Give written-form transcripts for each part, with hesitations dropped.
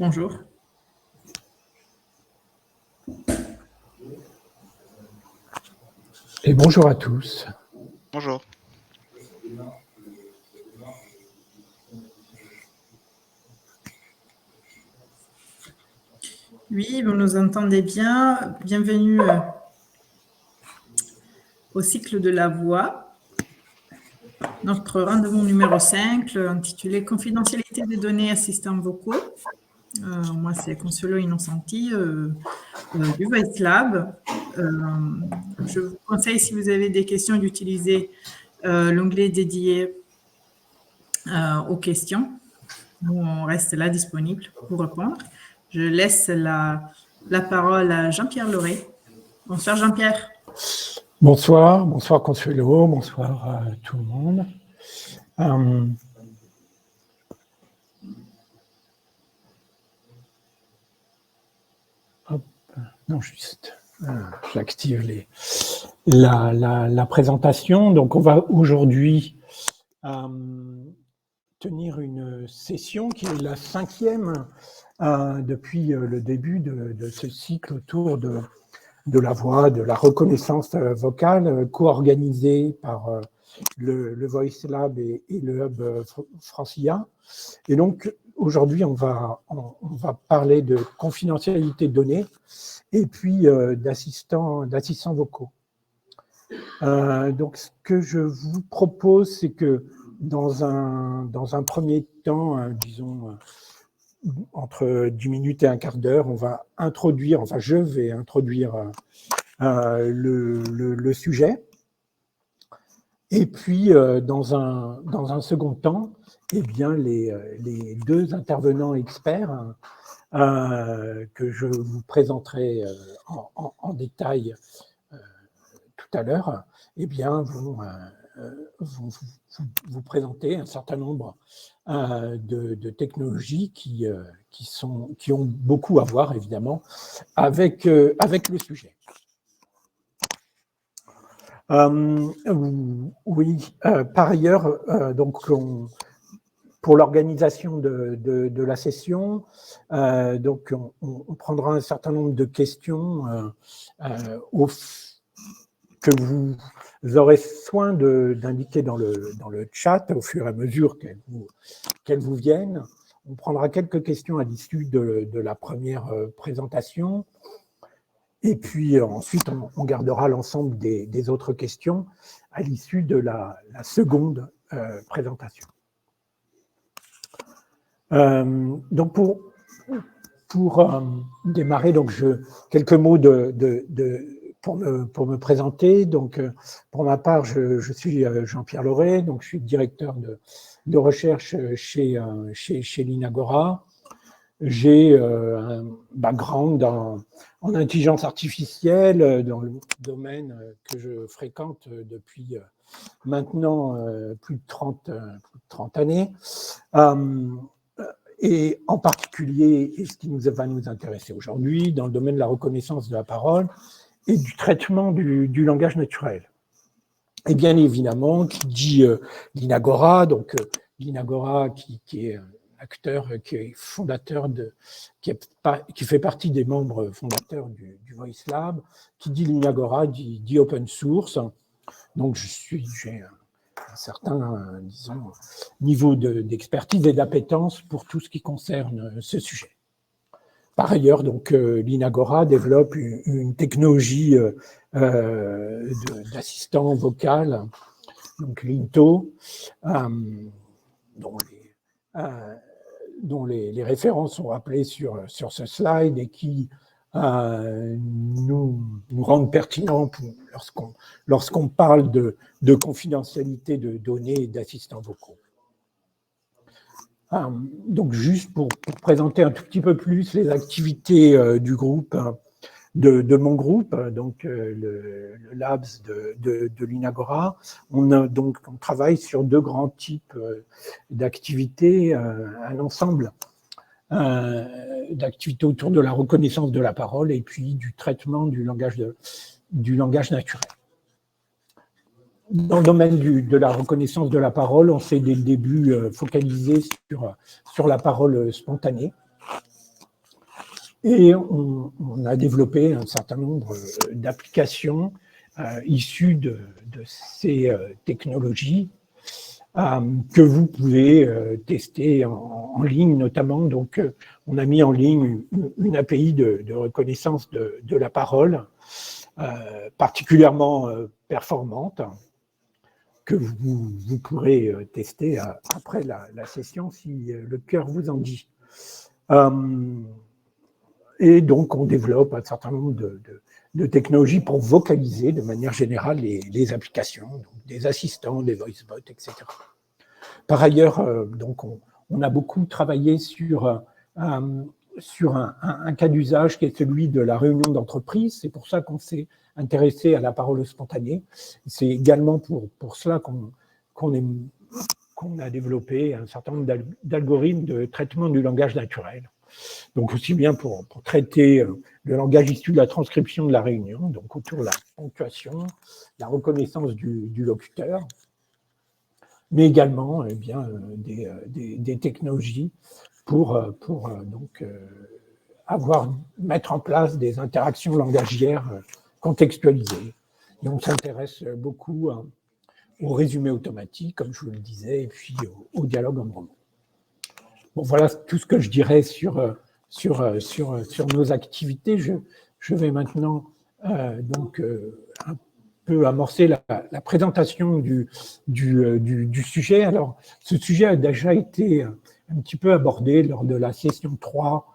Bonjour. Et bonjour à tous. Bonjour. Oui, vous nous entendez bien. Bienvenue au cycle de la voix. Notre rendez-vous numéro 5, intitulé Confidentialité des données assistants vocaux. Moi, c'est Consuelo Innocenti du Voice Lab. Je vous conseille, si vous avez des questions, d'utiliser l'onglet dédié aux questions. Nous, on reste là disponible pour répondre. Je laisse la parole à Jean-Pierre Lauré. Bonsoir Jean-Pierre. Bonsoir Consuelo, bonsoir à tout le monde. J'active la présentation. Donc, on va aujourd'hui tenir une session qui est la 5e depuis le début de ce cycle autour de la voix, de la reconnaissance vocale, co-organisée par le Voice Lab et le Hub Francia. Et donc, aujourd'hui, on va parler de confidentialité de données et puis d'assistants vocaux. Donc, ce que je vous propose, c'est que dans un premier temps, disons, entre 10 minutes et un quart d'heure, je vais introduire le sujet. Et puis, dans un second temps, eh bien, les deux intervenants experts que je vous présenterai en détail tout à l'heure, eh bien, vont vous présenter un certain nombre de technologies qui ont beaucoup à voir, évidemment, avec le sujet. Oui, par ailleurs, donc pour l'organisation de la session, donc on prendra un certain nombre de questions que vous aurez soin d'indiquer dans le chat au fur et à mesure qu'elles vous viennent. On prendra quelques questions à l'issue de la première présentation. Et puis ensuite, on gardera l'ensemble des autres questions à l'issue de la seconde présentation. Donc pour démarrer, donc quelques mots pour me présenter. Donc pour ma part, je suis Jean-Pierre Lauré, donc je suis directeur de recherche chez l'Inagora. J'ai un background en intelligence artificielle dans le domaine que je fréquente depuis maintenant plus de 30 années. Et en particulier, et ce qui va nous intéresser aujourd'hui, dans le domaine de la reconnaissance de la parole et du traitement du langage naturel. Et bien évidemment, qui dit l'Inagora, donc l'Inagora qui est acteur, qui est fondateur qui fait partie des membres fondateurs du Voice Lab, qui dit l'Inagora, dit open source. Donc j'ai un certain, disons, niveau d'expertise et d'appétence pour tout ce qui concerne ce sujet. Par ailleurs, donc l'Inagora développe une technologie d'assistant vocal, donc l'INTO, dont les références sont rappelées sur ce slide et qui nous rendent pertinents lorsqu'on parle de confidentialité de données et d'assistants vocaux. Donc juste pour présenter un tout petit peu plus les activités du groupe, de mon groupe, donc le Labs de l'Inagora, on travaille sur deux grands types d'activités, un ensemble d'activités autour de la reconnaissance de la parole et puis du traitement du langage naturel. Dans le domaine de la reconnaissance de la parole, on s'est dès le début focalisé sur la parole spontanée. Et on a développé un certain nombre d'applications issues de ces technologies que vous pouvez tester en ligne notamment. Donc, on a mis en ligne une API de reconnaissance de la parole particulièrement performante que vous pourrez tester après la session si le cœur vous en dit. Et donc, on développe un certain nombre de technologies pour vocaliser de manière générale les applications, donc des assistants, des voice bots, etc. Par ailleurs, donc on a beaucoup travaillé sur un cas d'usage qui est celui de la réunion d'entreprise. C'est pour ça qu'on s'est intéressé à la parole spontanée. C'est également pour cela qu'on a développé un certain nombre d'algorithmes de traitement du langage naturel. Donc aussi bien pour traiter le langage issu de la transcription de la réunion, donc autour de la ponctuation, la reconnaissance du locuteur, mais également eh bien, des technologies pour mettre en place des interactions langagières contextualisées. Et on s'intéresse beaucoup au résumé automatique, comme je vous le disais, et puis au dialogue en roman. Bon, voilà tout ce que je dirais sur nos activités. Je vais maintenant un peu amorcer la présentation du sujet. Alors, ce sujet a déjà été un petit peu abordé lors de la session 3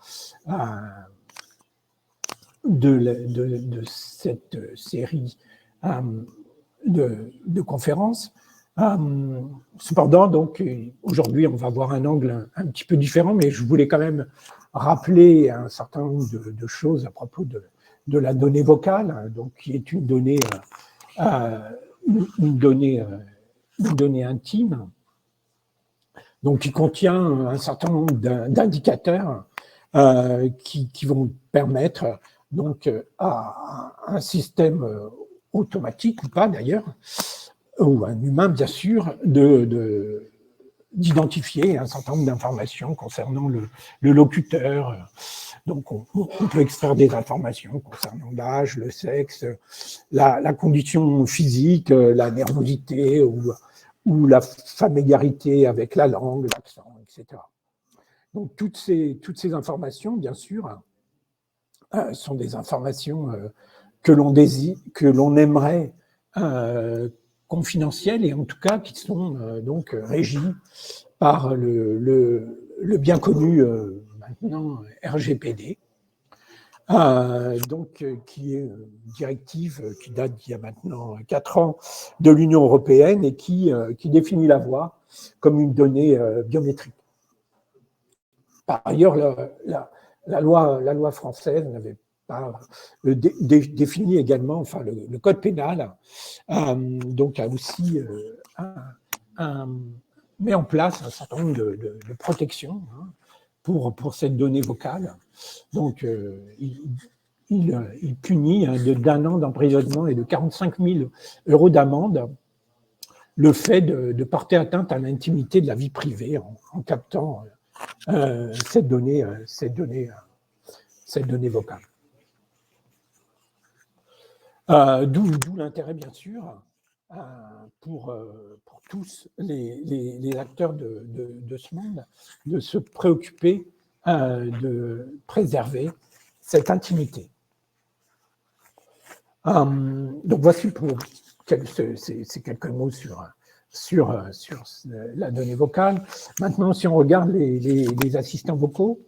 de cette série de conférences. Cependant, donc, aujourd'hui, on va voir un angle un petit peu différent, mais je voulais quand même rappeler un certain nombre de choses à propos de la donnée vocale, donc, qui est une donnée intime, donc qui contient un certain nombre d'indicateurs qui vont permettre donc à un système automatique ou pas d'ailleurs, ou un humain bien sûr, d'identifier un certain nombre d'informations concernant le locuteur. Donc on peut extraire des informations concernant l'âge, le sexe, la condition physique, la nervosité ou la familiarité avec la langue, l'accent, etc. Donc toutes ces informations, bien sûr, sont des informations que l'on aimerait confidentielles et en tout cas qui sont donc régies par le bien connu maintenant RGPD, donc qui est une directive qui date d'il y a maintenant 4 ans de l'Union européenne et qui définit la voix comme une donnée biométrique. Par ailleurs, la loi française n'avait pas défini également, enfin le code pénal, donc a aussi met en place un certain nombre de protections pour cette donnée vocale. Donc il punit d'1 an d'emprisonnement et de 45 000 € d'amende le fait de porter atteinte à l'intimité de la vie privée en captant cette donnée vocale. D'où l'intérêt, bien sûr, pour tous les acteurs de ce monde, de se préoccuper de préserver cette intimité. Donc voici ces quelques mots sur la donnée vocale. Maintenant, si on regarde les assistants vocaux,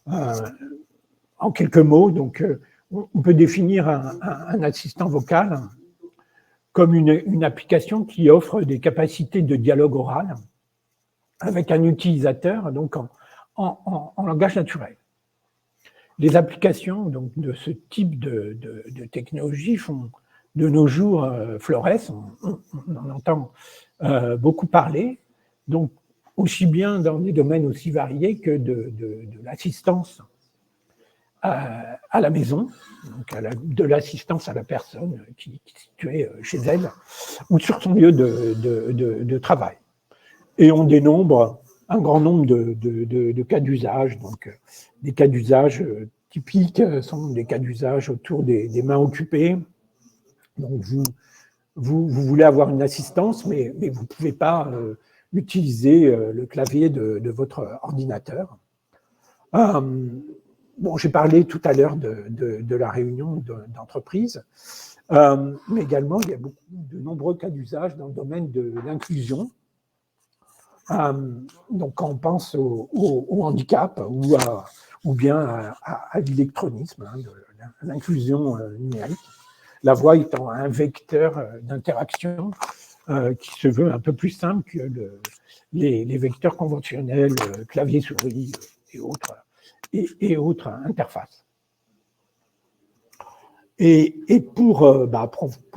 en quelques mots, donc on peut définir un assistant vocal comme une application qui offre des capacités de dialogue oral avec un utilisateur donc en langage naturel. Les applications donc, de ce type de technologie font de nos jours florès, on en entend beaucoup parler, donc aussi bien dans des domaines aussi variés que de l'assistance à la maison, donc de l'assistance à la personne qui est située chez elle ou sur son lieu de travail. Et on dénombre un grand nombre de cas d'usage, donc des cas d'usage typiques sont des cas d'usage autour des mains occupées. Donc, vous voulez avoir une assistance, mais vous ne pouvez pas utiliser le clavier de votre ordinateur. Bon, j'ai parlé tout à l'heure de la réunion d'entreprise, mais également, il y a de nombreux cas d'usage dans le domaine de l'inclusion. Donc, quand on pense au handicap ou bien à l'électronisme, hein, l'inclusion numérique, la voix étant un vecteur d'interaction qui se veut un peu plus simple que les vecteurs conventionnels, clavier-souris et autres interfaces. Et pour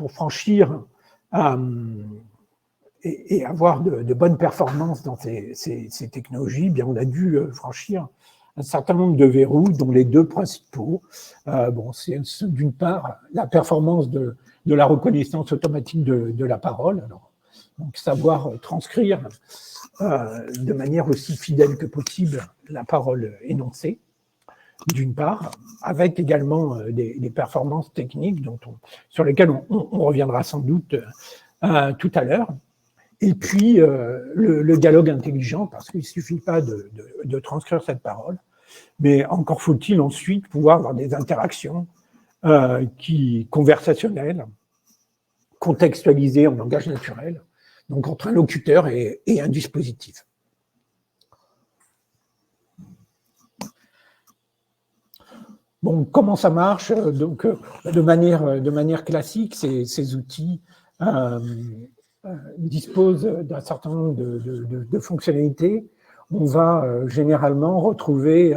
franchir et avoir de bonnes performances dans ces technologies, bien, on a dû franchir un certain nombre de verrous, dont les deux principaux. C'est d'une part la performance de la reconnaissance automatique de la parole, donc savoir transcrire de manière aussi fidèle que possible la parole énoncée, d'une part, avec également des performances techniques sur lesquelles on reviendra sans doute tout à l'heure. Et puis, le dialogue intelligent, parce qu'il ne suffit pas de transcrire cette parole, mais encore faut-il ensuite pouvoir avoir des interactions conversationnelles, contextualisées en langage naturel, donc entre un locuteur et un dispositif. Bon, comment ça marche? Donc, de manière classique, ces outils disposent d'un certain nombre de fonctionnalités. On va généralement retrouver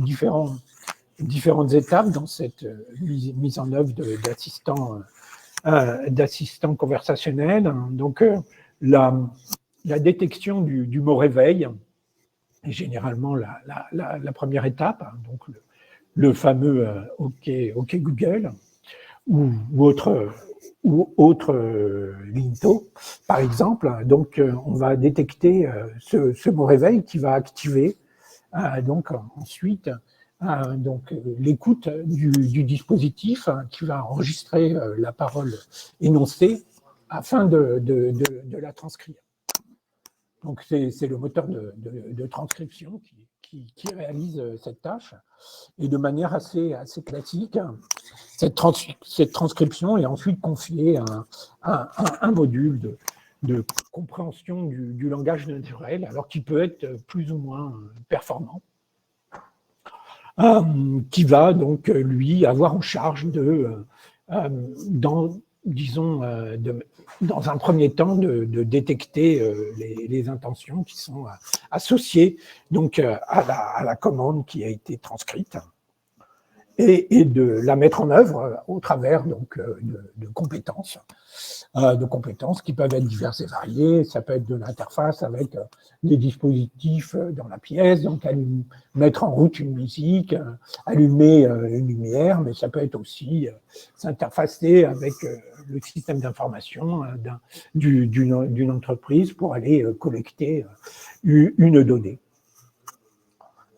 différentes étapes dans cette mise en œuvre d'assistants conversationnels. Donc, la détection du mot réveil est généralement la première étape, hein, donc le fameux OK Google ou autre Linto, par exemple. Donc, on va détecter ce mot réveil qui va activer ensuite l'écoute du dispositif qui va enregistrer la parole énoncée afin de la transcrire. Donc, c'est le moteur de transcription qui réalise cette tâche. Et de manière assez classique, cette transcription est ensuite confiée à un module de compréhension du langage naturel, alors qu'il peut être plus ou moins performant, qui va donc, lui, avoir en charge dans un premier temps, de détecter les intentions qui sont associées donc, à la commande qui a été transcrite et de la mettre en œuvre au travers donc, de compétences qui peuvent être diverses et variées. Ça peut être de l'interface avec des dispositifs dans la pièce, donc mettre en route une musique, allumer une lumière, mais ça peut être aussi s'interfacer avec le système d'information d'une entreprise pour aller collecter une donnée.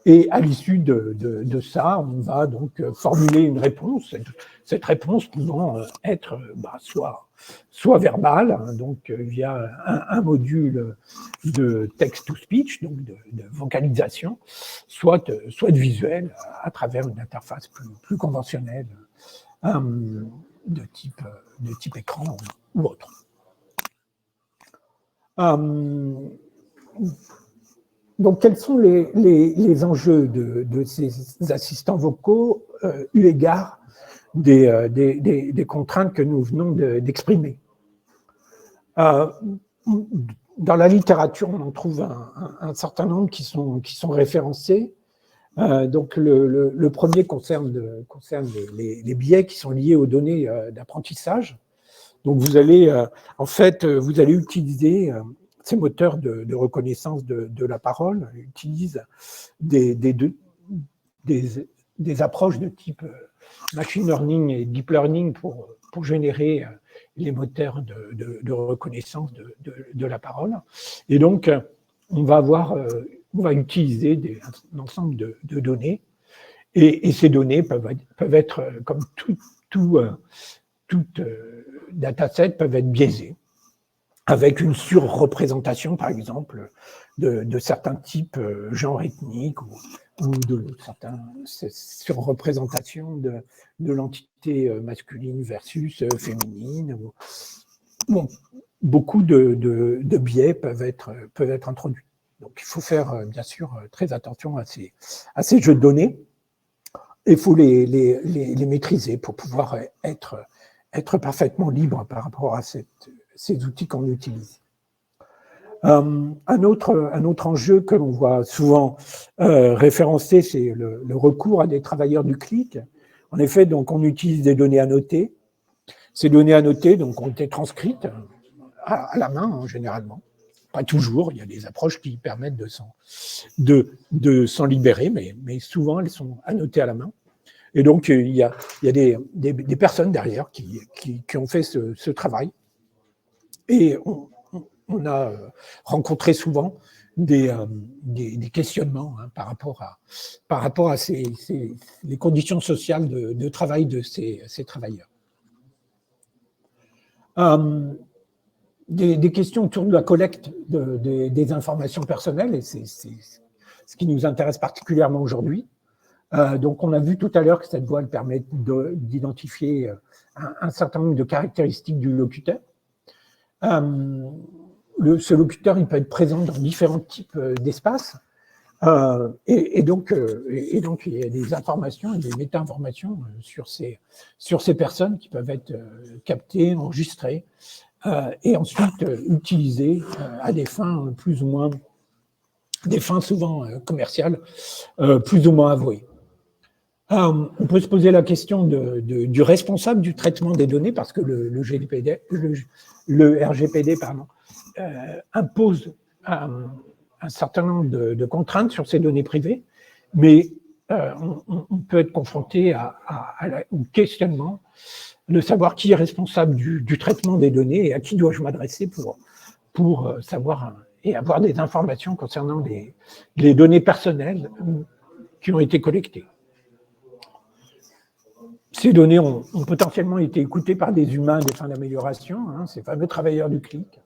Et à l'issue de ça, on va donc formuler une réponse, cette réponse pouvant être soit verbale, hein, donc via un module de text-to-speech, donc de vocalisation, soit visuelle à travers une interface plus conventionnelle de type écran ou autre. Donc, quels sont les enjeux de ces assistants vocaux eu égard des contraintes que nous venons d'exprimer? Dans la littérature, on en trouve un certain nombre qui sont référencés. Donc, le premier concerne les biais qui sont liés aux données d'apprentissage. Donc, vous allez utiliser ces moteurs de reconnaissance de la parole, utilisent des approches de type machine learning et deep learning pour générer les moteurs de reconnaissance de la parole. Et donc, on va avoir on va utiliser un ensemble de données, et ces données peuvent être, comme tout dataset, peuvent être biaisées, avec une surreprésentation, par exemple, de certains types genre ethniques ou de certaines surreprésentations de l'entité masculine versus féminine. Bon, beaucoup de biais peuvent être introduits. Donc, il faut faire, bien sûr, très attention à ces jeux de données. Il faut les maîtriser pour pouvoir être parfaitement libre par rapport à ces outils qu'on utilise. Un autre enjeu que l'on voit souvent référencé, c'est le recours à des travailleurs du clic. En effet, donc, on utilise des données annotées. Ces données annotées donc, ont été transcrites à la main, généralement. Pas toujours, il y a des approches qui permettent de s'en libérer, mais souvent, elles sont annotées à la main. Et donc, il y a des personnes derrière qui ont fait ce travail. Et on a rencontré souvent des questionnements par rapport à les conditions sociales de travail de ces travailleurs. Des questions autour de la collecte des informations personnelles, et c'est ce qui nous intéresse particulièrement aujourd'hui. Donc, on a vu tout à l'heure que cette voie elle permet d'identifier un certain nombre de caractéristiques du locuteur. Ce locuteur, il peut être présent dans différents types d'espaces. Et donc, il y a des informations, des méta-informations sur ces personnes qui peuvent être captées, enregistrées, et ensuite utilisées à des fins plus ou moins, des fins souvent commerciales, plus ou moins avouées. On peut se poser la question du responsable du traitement des données, parce que le RGPD impose un certain nombre de contraintes sur ces données privées, mais on peut être confronté au questionnement de savoir qui est responsable du traitement des données et à qui dois-je m'adresser pour savoir et avoir des informations concernant les données personnelles qui ont été collectées. Ces données ont potentiellement été écoutées par des humains à des fins d'amélioration, ces fameux travailleurs du clic.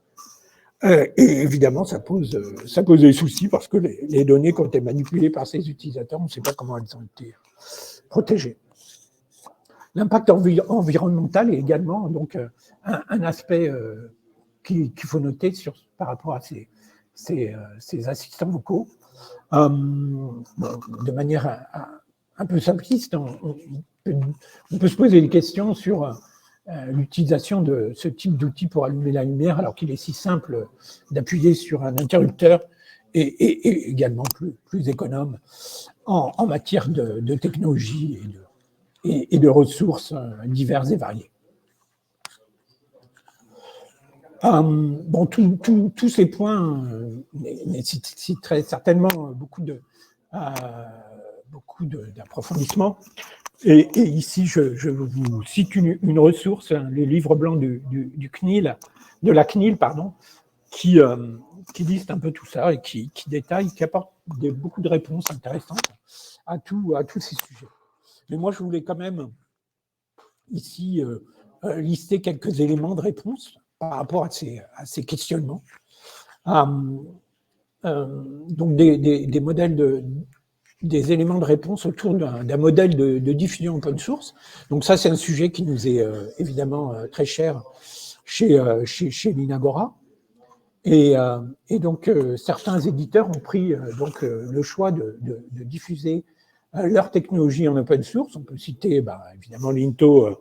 Et évidemment, ça pose des soucis parce que les données qui ont été manipulées par ces utilisateurs, on ne sait pas comment elles ont été protégées. L'impact environnemental est également donc, un aspect qu'il faut noter par rapport à ces assistants vocaux. De manière un peu simpliste, on peut se poser des questions sur l'utilisation de ce type d'outil pour allumer la lumière, alors qu'il est si simple d'appuyer sur un interrupteur et également plus économe en matière de technologie et de ressources diverses et variées. Bon, tous ces points nécessiteraient certainement beaucoup d'approfondissement. Et ici, je vous cite une ressource, le livre blanc de la CNIL, qui liste un peu tout ça et qui détaille, qui apporte beaucoup de réponses intéressantes à tous ces sujets. Mais moi, je voulais quand même ici lister quelques éléments de réponse par rapport à ces questionnements. Donc, des modèles des éléments de réponse autour d'un modèle de diffusion open source. Donc ça, c'est un sujet qui nous est évidemment très cher chez l'Inagora. Et donc, certains éditeurs ont pris le choix de diffuser leur technologie en open source. On peut citer évidemment Linto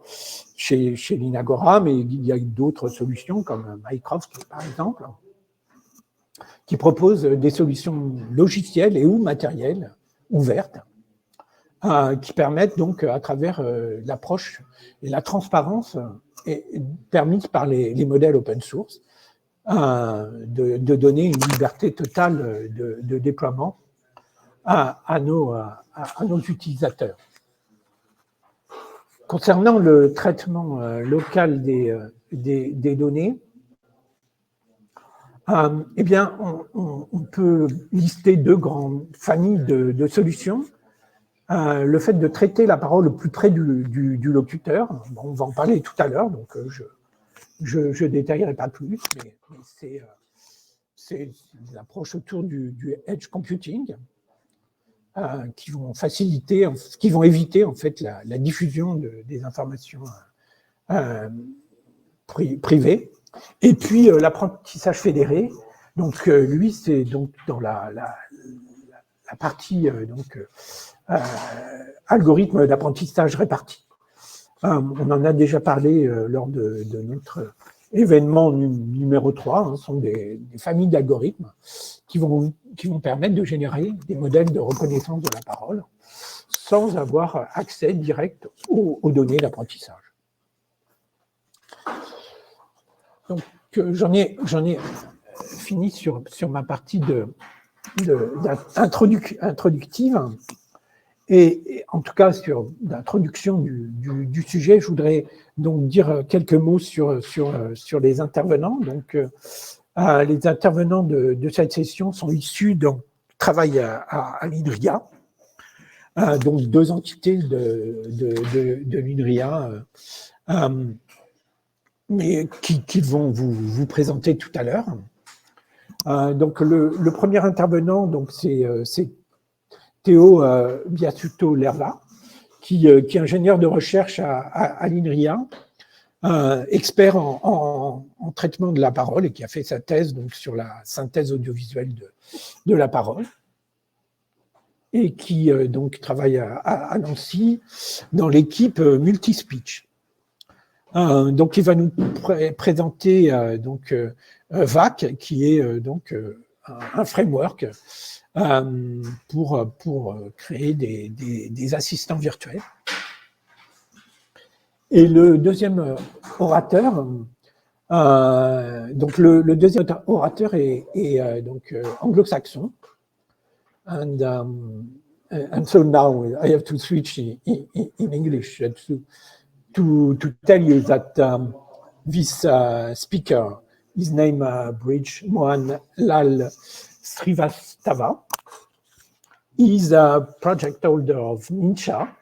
chez l'Inagora, mais il y a d'autres solutions comme Mycroft, par exemple, qui proposent des solutions logicielles et ou matérielles ouvertes, qui permettent donc, à travers l'approche et la transparence permise par les modèles open source, de donner une liberté totale de déploiement à nos utilisateurs. Concernant le traitement local des données, Eh bien, on peut lister deux grandes familles de solutions. Le fait de traiter la parole au plus près du locuteur, bon, on va en parler tout à l'heure, donc je détaillerai pas plus, mais c'est des approches autour du edge computing qui vont faciliter, qui vont éviter en fait la diffusion des informations privées. Et puis l'apprentissage fédéré, donc lui c'est donc dans la partie algorithme d'apprentissage réparti. On en a déjà parlé lors de notre événement numéro 3, ce sont des familles d'algorithmes qui vont permettre de générer des modèles de reconnaissance de la parole sans avoir accès direct aux données d'apprentissage. Donc, j'en ai fini sur ma partie introductive. Et en tout cas, sur l'introduction du sujet, je voudrais donc dire quelques mots sur les intervenants. Donc, les intervenants de cette session sont issus d'un travail à l'INRIA, donc deux entités de l'INRIA, mais qui vont vous présenter tout à l'heure. Donc, le premier intervenant, donc c'est Théo Biasuto-Lerva, qui est ingénieur de recherche à l'INRIA, expert en traitement de la parole et qui a fait sa thèse donc, sur la synthèse audiovisuelle de la parole et qui donc travaille à Nancy dans l'équipe Multispeech. Donc, il va nous présenter donc VAC, qui est donc un framework pour créer des assistants virtuels. Et le deuxième orateur, donc le deuxième orateur est donc anglo-saxon. And so now I have to switch in English to tell you that this speaker, his name Bridge Mohan Lal Srivastava, is a project holder of Ninja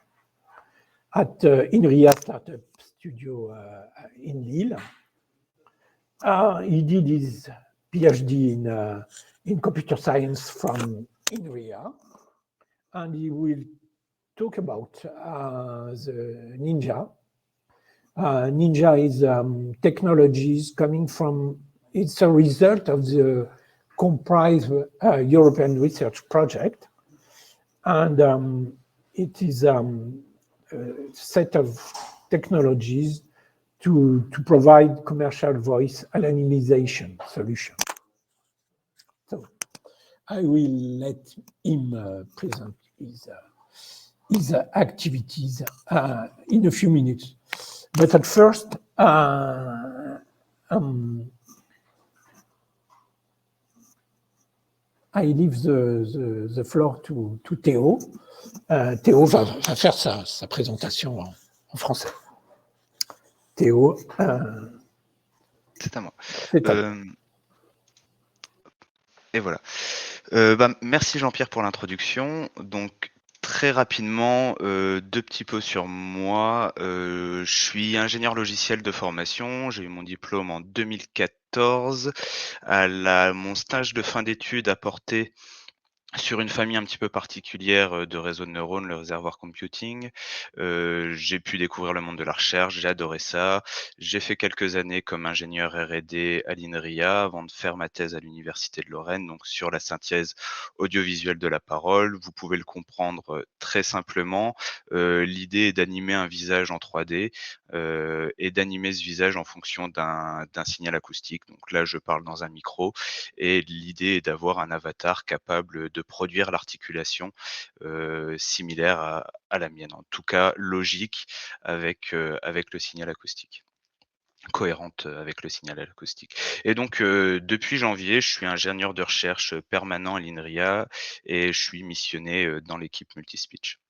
at INRIA Startup Studio in Lille. He did his PhD in computer science from INRIA, and he will talk about the Ninja. Ninja is technologies coming from, it's a result of the Comprise European Research Project. And it is a set of technologies to provide commercial voice anonymization solution. So I will let him present his activities in a few minutes. But at first, I leave the floor to Théo. Théo va faire sa présentation en français. Théo. C'est à moi. C'est à moi. Et voilà. Merci Jean-Pierre pour l'introduction. Donc, très rapidement, deux petits pots sur moi. Je suis ingénieur logiciel de formation. J'ai eu mon diplôme en 2014. Mon stage de fin d'études a porté sur une famille un petit peu particulière de réseaux de neurones, le réservoir computing. J'ai pu découvrir le monde de la recherche, j'ai adoré ça. J'ai fait quelques années comme ingénieur R&D à l'INRIA avant de faire ma thèse à l'Université de Lorraine, donc sur la synthèse audiovisuelle de la parole. Vous pouvez le comprendre très simplement. L'idée est d'animer un visage en 3D et d'animer ce visage en fonction d'un signal acoustique. Donc là, je parle dans un micro et l'idée est d'avoir un avatar capable de produire l'articulation similaire à la mienne, en tout cas logique avec le signal acoustique, cohérente avec le signal acoustique. Et donc depuis janvier, je suis ingénieur de recherche permanent à l'INRIA et je suis missionné dans l'équipe Multispeech.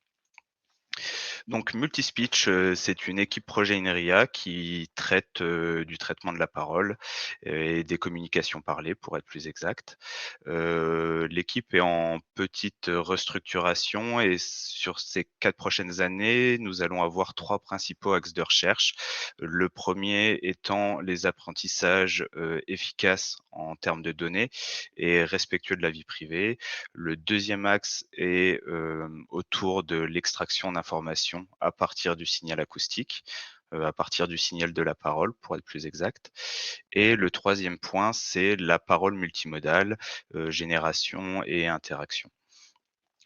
Donc Multispeech, c'est une équipe projet Ineria qui traite, du traitement de la parole et des communications parlées pour être plus exact. L'équipe est en petite restructuration et sur ces 4 prochaines années, nous allons avoir 3 principaux axes de recherche. Le premier étant les apprentissages, efficaces en termes de données et respectueux de la vie privée. Le deuxième axe est, autour de l'extraction d'informations à partir du signal acoustique, à partir du signal de la parole pour être plus exact. Et le troisième point, c'est la parole multimodale, génération et interaction.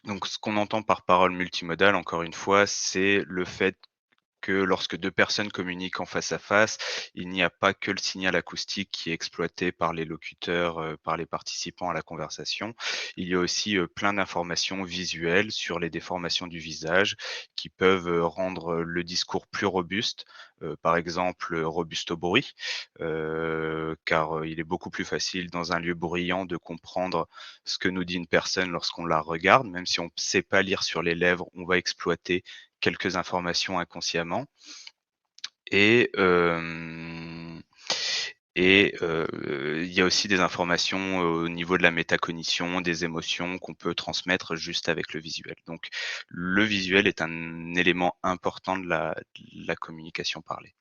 Donc ce qu'on entend par parole multimodale, encore une fois, c'est le fait que lorsque 2 personnes communiquent en face à face, il n'y a pas que le signal acoustique qui est exploité par les locuteurs, par les participants à la conversation. Il y a aussi, plein d'informations visuelles sur les déformations du visage qui peuvent, rendre, le discours plus robuste, par exemple, robuste au bruit, car, il est beaucoup plus facile dans un lieu bruyant de comprendre ce que nous dit une personne lorsqu'on la regarde. Même si on ne sait pas lire sur les lèvres, on va exploiter quelques informations inconsciemment et hem il y a aussi des informations, au niveau de la métacognition, des émotions qu'on peut transmettre juste avec le visuel. Donc le visuel est un élément important de la communication parlée.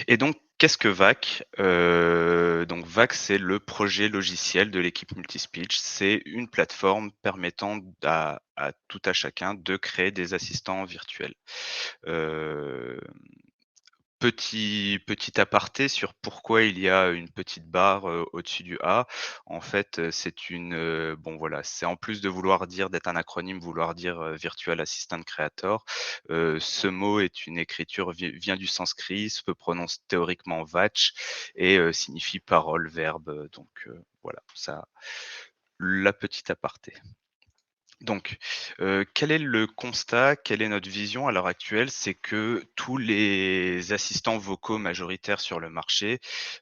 Et donc qu'est-ce que VAC? Donc VAC, c'est le projet logiciel de l'équipe Multispeech. C'est une plateforme permettant à tout à chacun de créer des assistants virtuels. Heu Petit aparté sur pourquoi il y a une petite barre, au-dessus du A. En fait, c'est bon voilà, c'est en plus de vouloir dire d'être un acronyme, vouloir dire, Virtual Assistant Creator. Ce mot est une écriture vient du sanskrit, se prononce théoriquement vach et signifie parole, verbe, donc voilà, ça la petite aparté. Donc, quel est le constat? Quelle est notre vision à l'heure actuelle? C'est que tous les assistants vocaux majoritaires sur le marché,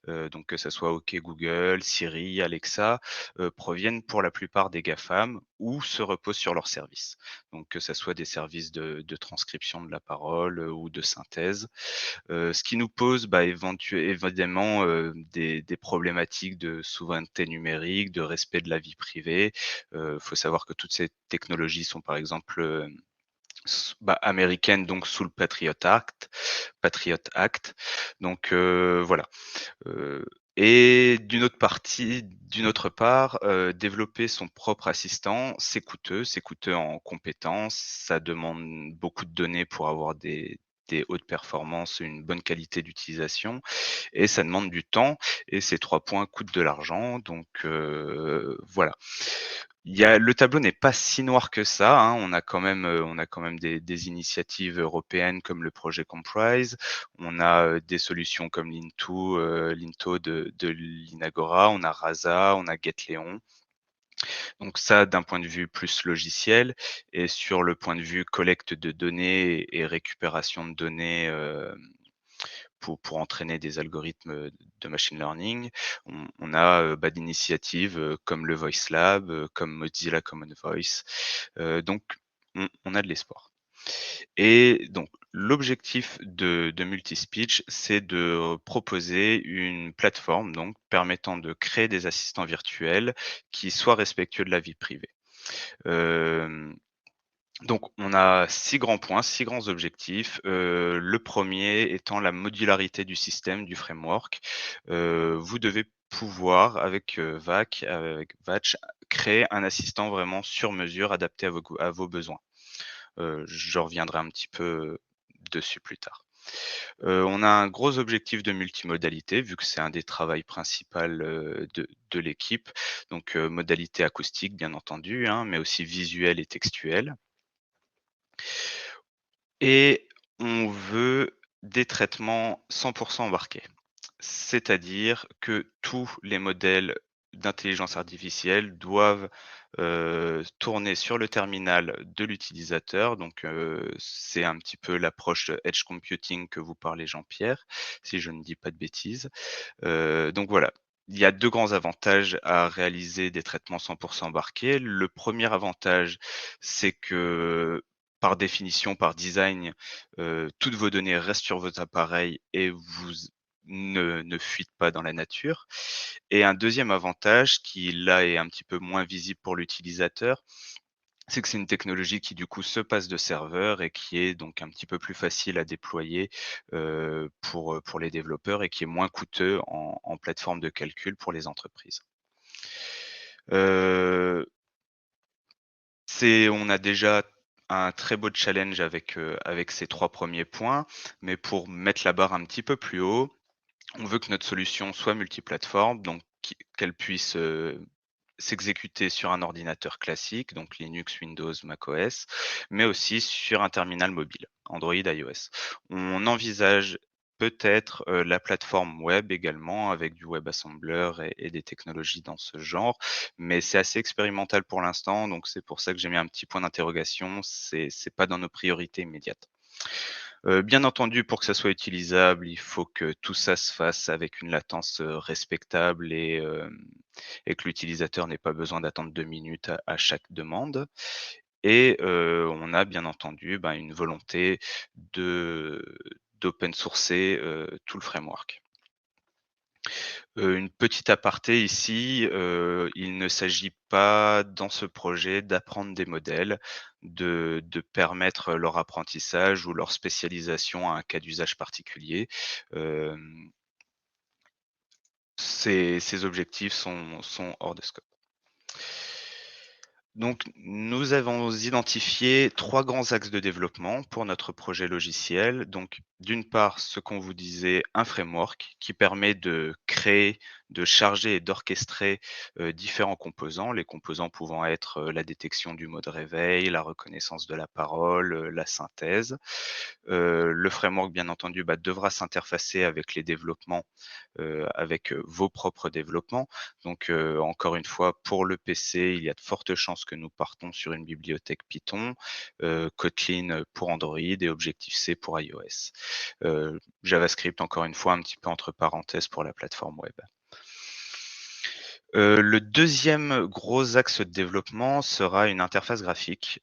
donc que ça soit OK Google, Siri, Alexa, proviennent pour la plupart des GAFAM ou se reposent sur leurs services. Donc que ça soit des services de transcription de la parole, ou de synthèse. Ce qui nous pose, bah, évidemment, des problématiques de souveraineté numérique, de respect de la vie privée. Faut savoir que toutes ces technologies sont par exemple, américaines, donc sous le Patriot Act. Donc voilà. Heu et d'une autre part, développer son propre assistant, c'est coûteux en compétences, ça demande beaucoup de données pour avoir des hautes performances, une bonne qualité d'utilisation et ça demande du temps et ces 3 points coûtent de l'argent donc voilà. Le tableau n'est pas si noir que ça, hein. On a quand même des initiatives européennes comme le projet Comprise. On a, des solutions comme Linto de l'Inagora. On a Rasa, on a Getleon. Donc ça, d'un point de vue plus logiciel et sur le point de vue collecte de données et récupération de données, pour entraîner des algorithmes, de machine learning. On a, d'initiatives, comme le Voice Lab, comme Mozilla Common Voice. Donc on a de l'espoir. Et donc l'objectif de Multispeech, c'est de proposer une plateforme donc permettant de créer des assistants virtuels qui soient respectueux de la vie privée. Hem donc on a 6 grands points, 6 grands objectifs. Le premier étant la modularité du système, du framework. Vous devez pouvoir avec, VAC, avec Vatch, créer un assistant vraiment sur mesure adapté à vos besoins. Je reviendrai un petit peu dessus plus tard. On a un gros objectif de multimodalité vu que c'est un des travails principal, de l'équipe. Donc, modalité acoustique bien entendu, hein, mais aussi visuelle et textuelle. Et on veut des traitements 100 embarqués. C'est-à-dire que tous les modèles d'intelligence artificielle doivent, tourner sur le terminal de l'utilisateur. Donc, c'est un petit peu l'approche edge computing que vous parlez Jean-Pierre, si je ne dis pas de bêtises. Donc voilà, il y a 2 grands avantages à réaliser des traitements 100 embarqués. Le premier avantage, c'est que par définition, par design, toutes vos données restent sur votre appareil et vous ne fuitent pas dans la nature. Et un deuxième avantage qui, là, est un petit peu moins visible pour l'utilisateur, c'est que c'est une technologie qui, du coup, se passe de serveur et qui est donc un petit peu plus facile à déployer, pour les développeurs et qui est moins coûteux en plateforme de calcul pour les entreprises. Heu, on a déjà un très beau challenge avec ces 3 premiers points, mais pour mettre la barre un petit peu plus haut, on veut que notre solution soit multiplateforme, donc qu'elle puisse, s'exécuter sur un ordinateur classique, donc Linux, Windows, macOS, mais aussi sur un terminal mobile, Android, iOS. On envisage peut-être, la plateforme web également avec du WebAssembler et des technologies dans ce genre, mais c'est assez expérimental pour l'instant, donc c'est pour ça que j'ai mis un petit point d'interrogation. C'est pas dans nos priorités immédiates. Bien entendu, pour que ça soit utilisable, il faut que tout ça se fasse avec une latence, respectable et que l'utilisateur n'ait pas besoin d'attendre 2 minutes à chaque demande et on a bien entendu, ben, une volonté de d'open sourcer, tout le framework. Une petite aparté ici, il ne s'agit pas dans ce projet d'apprendre des modèles, de permettre leur apprentissage ou leur spécialisation à un cas d'usage particulier. Hem, ces objectifs sont hors de scope. Donc, nous avons identifié 3 grands axes de développement pour notre projet logiciel. Donc, d'une part, ce qu'on vous disait, un framework qui permet de créer, de charger et d'orchestrer, différents composants. Les composants pouvant être, la détection du mot de réveil, la reconnaissance de la parole, la synthèse. Le framework, bien entendu, bah, devra s'interfacer avec les développements, avec, vos propres développements. Donc, encore une fois, pour le PC, il y a de fortes chances que nous partons sur une bibliothèque Python, Kotlin pour Android et Objective-C pour iOS. JavaScript, encore une fois, un petit peu entre parenthèses pour la plateforme web. Le deuxième gros axe de développement sera une interface graphique,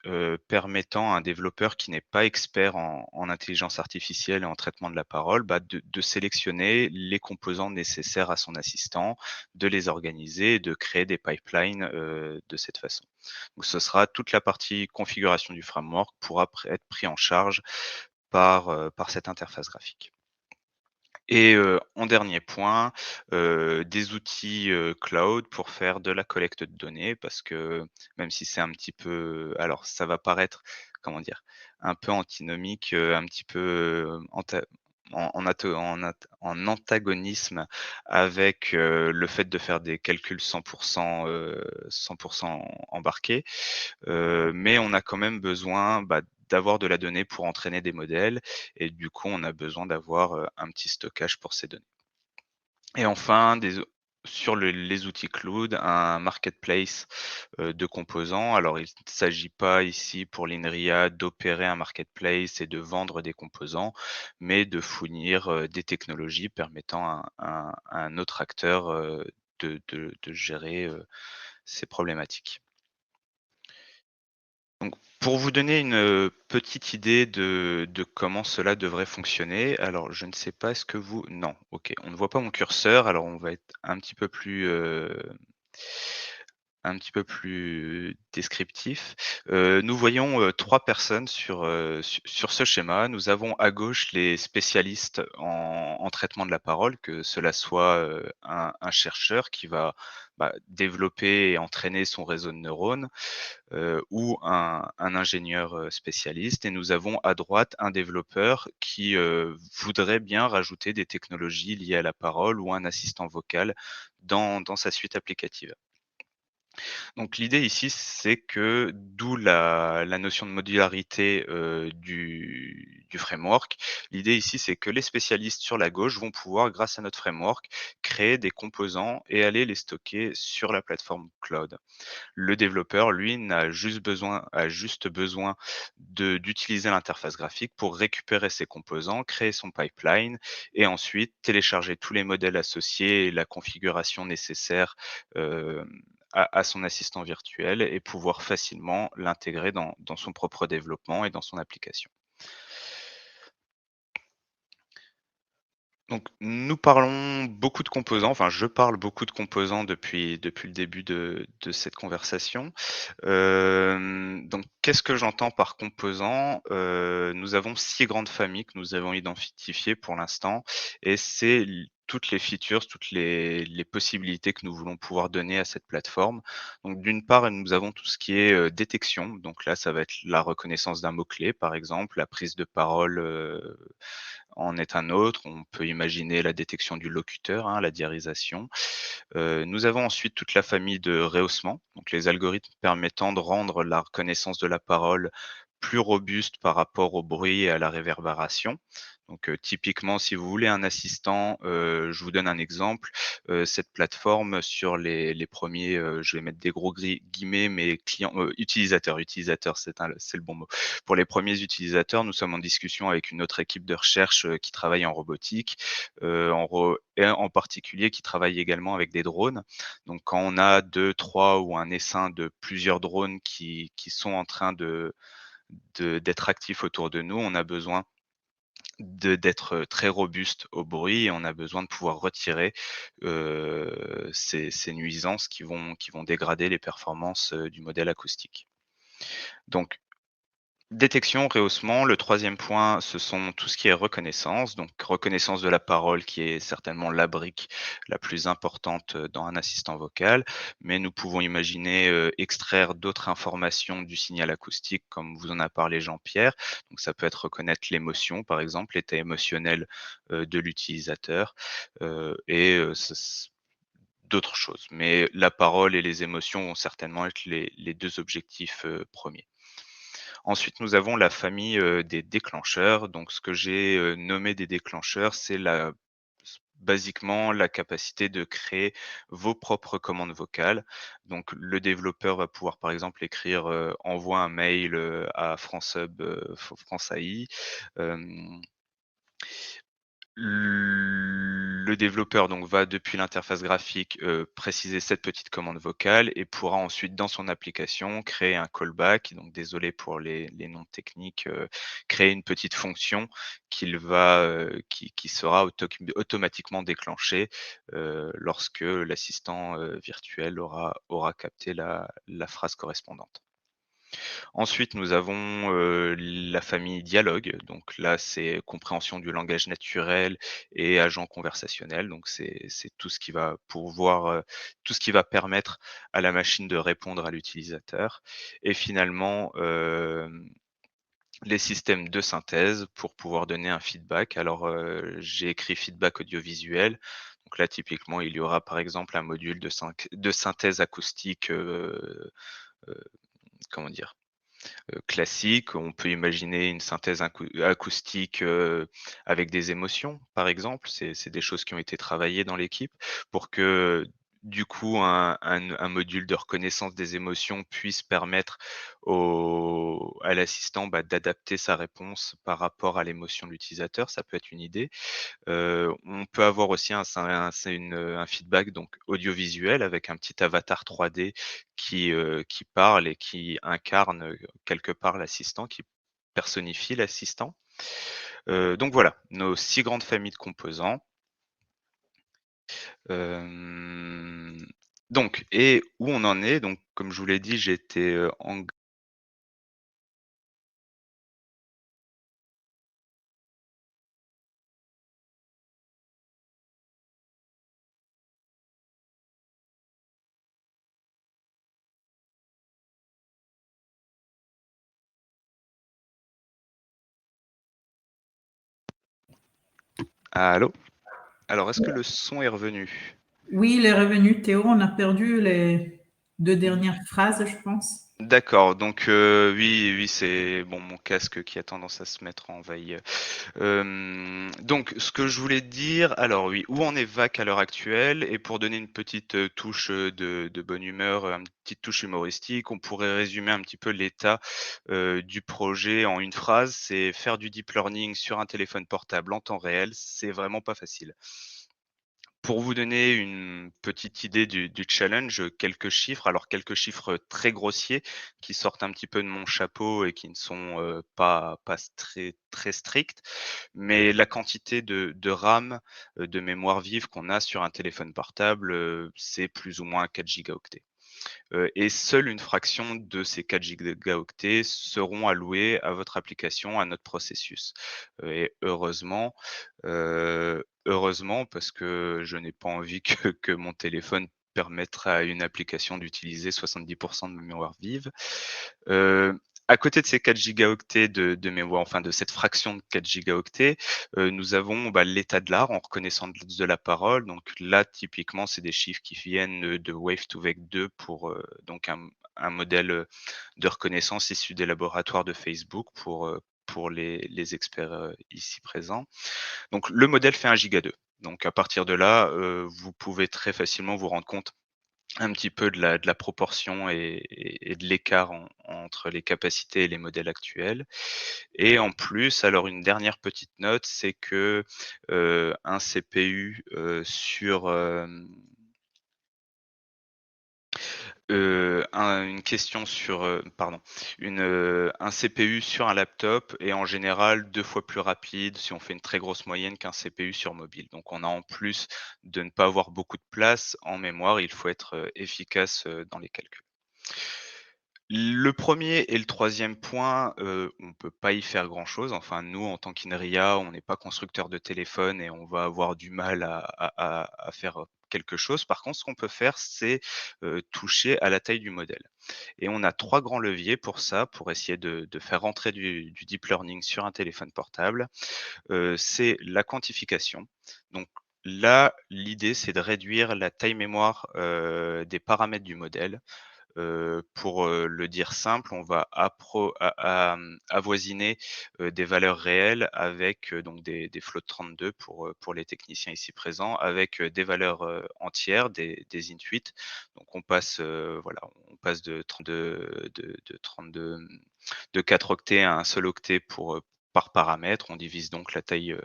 permettant à un développeur qui n'est pas expert en intelligence artificielle et en traitement de la parole, bah, de sélectionner les composants nécessaires à son assistant, de les organiser et de créer des pipelines, de cette façon. Donc ce sera toute la partie configuration du framework pourra être pris en charge par cette interface graphique. Et en dernier point, des outils, cloud pour faire de la collecte de données parce que même si c'est un petit peu alors ça va paraître, comment dire? Un peu antinomique, un petit peu, en antagonisme avec, le fait de faire des calculs 100 embarqués. Mais on a quand même besoin, bah, d'avoir de la donnée pour entraîner des modèles et du coup, on a besoin d'avoir, un petit stockage pour ces données. Et enfin, sur les outils cloud, un marketplace, de composants. Alors il ne s'agit pas ici pour l'INRIA d'opérer un marketplace et de vendre des composants, mais de fournir, des technologies permettant à un autre acteur, de gérer, ces problématiques. Donc, pour vous donner une, petite idée de comment cela devrait fonctionner, alors je ne sais pas, est-ce que vous non, OK, on ne voit pas mon curseur, alors on va être un petit peu plus descriptif. Nous voyons, 3 personnes sur ce schéma. Nous avons à gauche les spécialistes en traitement de la parole, que cela soit, un chercheur qui va, bah, développer et entraîner son réseau de neurones, ou un ingénieur, spécialiste et nous avons à droite un développeur qui, voudrait bien rajouter des technologies liées à la parole ou un assistant vocal dans sa suite applicative. Donc l'idée ici, c'est que d'où la notion de modularité, du framework. L'idée ici, c'est que les spécialistes sur la gauche vont pouvoir, grâce à notre framework, créer des composants et aller les stocker sur la plateforme cloud. Le développeur, lui, a juste besoin d'utiliser l'interface graphique pour récupérer ses composants, créer son pipeline et ensuite télécharger tous les modèles associés et la configuration nécessaire, à son assistant virtuel et pouvoir facilement l'intégrer dans son propre développement et dans son application. Donc, nous parlons beaucoup de composants, enfin je parle beaucoup de composants depuis le début de cette conversation. Donc qu'est-ce que j'entends par composants? Nous avons 6 grandes familles que nous avons identifiées pour l'instant et c'est toutes les features, toutes les possibilités que nous voulons pouvoir donner à cette plateforme. Donc d'une part, nous avons tout ce qui est, détection, donc là, ça va être la reconnaissance d'un mot-clé, par exemple, la prise de parole, en est un autre. On peut imaginer la détection du locuteur, hein, la diarisation. Nous avons ensuite toute la famille de rehaussement, donc les algorithmes permettant de rendre la reconnaissance de la parole plus robuste par rapport au bruit et à la réverbération. Donc, typiquement, si vous voulez un assistant, je vous donne un exemple, cette plateforme sur les 1ers, je vais mettre des gros guillemets, mais clients, utilisateurs, c'est le bon mot. Pour les premiers utilisateurs, nous sommes en discussion avec une autre équipe de recherche, qui travaille en robotique, et en particulier qui travaille également avec des drones. Donc quand on a 2, 3 ou un essaim de plusieurs drones qui sont en train d'être actifs autour de nous, on a besoin d'être très robuste au bruit et on a besoin de pouvoir retirer, ces nuisances qui vont dégrader les performances, du modèle acoustique. Donc détection, rehaussement. Le troisième point, ce sont tout ce qui est reconnaissance. Donc reconnaissance de la parole qui est certainement la brique la plus importante, dans un assistant vocal. Mais nous pouvons imaginer, extraire d'autres informations du signal acoustique comme vous en a parlé Jean-Pierre. Donc ça peut être reconnaître l'émotion, par exemple, l'état émotionnel, de l'utilisateur, et d'autres choses. Mais la parole et les émotions vont certainement être les 2 objectifs, 1ers. Ensuite, nous avons la famille, des déclencheurs. Donc ce que j'ai, nommé des déclencheurs, c'est basiquement la capacité de créer vos propres commandes vocales. Donc le développeur va pouvoir, par exemple, écrire, «Envoie un mail, à FranceHub, France AI». Hem Le développeur donc va depuis l'interface graphique, préciser cette petite commande vocale et pourra ensuite dans son application créer un callback. Donc désolé pour les noms techniques, créer une petite fonction qui sera automatiquement déclenchée, lorsque l'assistant, virtuel aura capté la phrase correspondante. Ensuite, nous avons, la famille dialogue. Donc là, c'est compréhension du langage naturel et agent conversationnel. Donc c'est tout ce qui va tout ce qui va permettre à la machine de répondre à l'utilisateur et finalement, les systèmes de synthèse pour pouvoir donner un feedback. Alors, j'ai écrit feedback audiovisuel. Donc là, typiquement, il y aura par exemple un module de synthèse acoustique, heu, comment dire? Classique. On peut imaginer une synthèse acoustique, avec des émotions, par exemple. C'est des choses qui ont été travaillées dans l'équipe pour que, du coup, un module de reconnaissance des émotions puisse permettre à l'assistant, bah, d'adapter sa réponse par rapport à l'émotion de l'utilisateur. Ça peut être une idée. On peut avoir aussi un feedback donc audiovisuel avec un petit avatar 3D qui parle et qui incarne, quelque part l'assistant, qui personnifie l'assistant. Donc voilà, nos 6 grandes familles de composants. Hem, donc et où on en est, donc comme je vous l'ai dit, j'ai été, eng allô? Alors est-ce que le son est revenu? Oui, il est revenu, Théo. On a perdu les 2 dernières phrases, je pense. D'accord, donc oui, oui, c'est bon mon casque qui a tendance à se mettre en veille. Donc ce que je voulais dire, alors oui, où en est VAC à l'heure actuelle? Et pour donner une petite, touche, de bonne humeur, une petite touche humoristique, on pourrait résumer un petit peu l'état, du projet en une phrase. C'est faire du deep learning sur un téléphone portable en temps réel, c'est vraiment pas facile. Pour vous donner une petite idée du challenge, quelques chiffres, alors quelques chiffres très grossiers qui sortent un petit peu de mon chapeau et qui ne sont, pas très stricts. Mais la quantité de RAM, de mémoire vive qu'on a sur un téléphone portable, c'est plus ou moins 4 gigaoctets. Et seule une fraction de ces 4 gigaoctets seront alloués à votre application, à notre processus. Et heureusement parce que je n'ai pas envie que mon téléphone permette à une application d'utiliser 70 de mémoire vive. Heu, à côté de ces 4 gigaoctets de mémoire, enfin de cette fraction de 4 gigaoctets, nous avons, bah, l'état de l'art en reconnaissance de la parole. Donc là, typiquement, c'est des chiffres qui viennent, de Wave2Vec 2 pour, donc un modèle, de reconnaissance issu des laboratoires de Facebook pour les experts, ici présents. Donc le modèle fait 1,2 giga. Donc à partir de là, vous pouvez très facilement vous rendre compte un petit peu de la proportion et de l'écart entre les capacités et les modèles actuels. Et en plus, alors une dernière petite note, c'est que, un CPU, une question sur, pardon, un CPU sur un laptop est en général 2 fois plus rapide si on fait une très grosse moyenne qu'un CPU sur mobile. Donc on a, en plus de ne pas avoir beaucoup de place en mémoire, il faut être, efficace, dans les calculs. Le premier et le troisième point, on peut pas y faire grand-chose. Enfin, nous, en tant qu'Inria, on n'est pas constructeur de téléphone et on va avoir du mal à faire, quelque chose. Par contre, ce qu'on peut faire, c'est, toucher à la taille du modèle. Et on a 3 grands leviers pour ça, pour essayer de faire rentrer du deep learning sur un téléphone portable. C'est la quantification. Donc là, l'idée, c'est de réduire la taille mémoire, des paramètres du modèle. Pour, le dire simple, on va avoisiner, des valeurs réelles avec, donc des flots de 32 pour les techniciens ici présents, avec, des valeurs, entières, des int8. Donc on passe, voilà, on passe de 32 de 32, de 4 octets à un seul octet par paramètre. On divise donc la taille,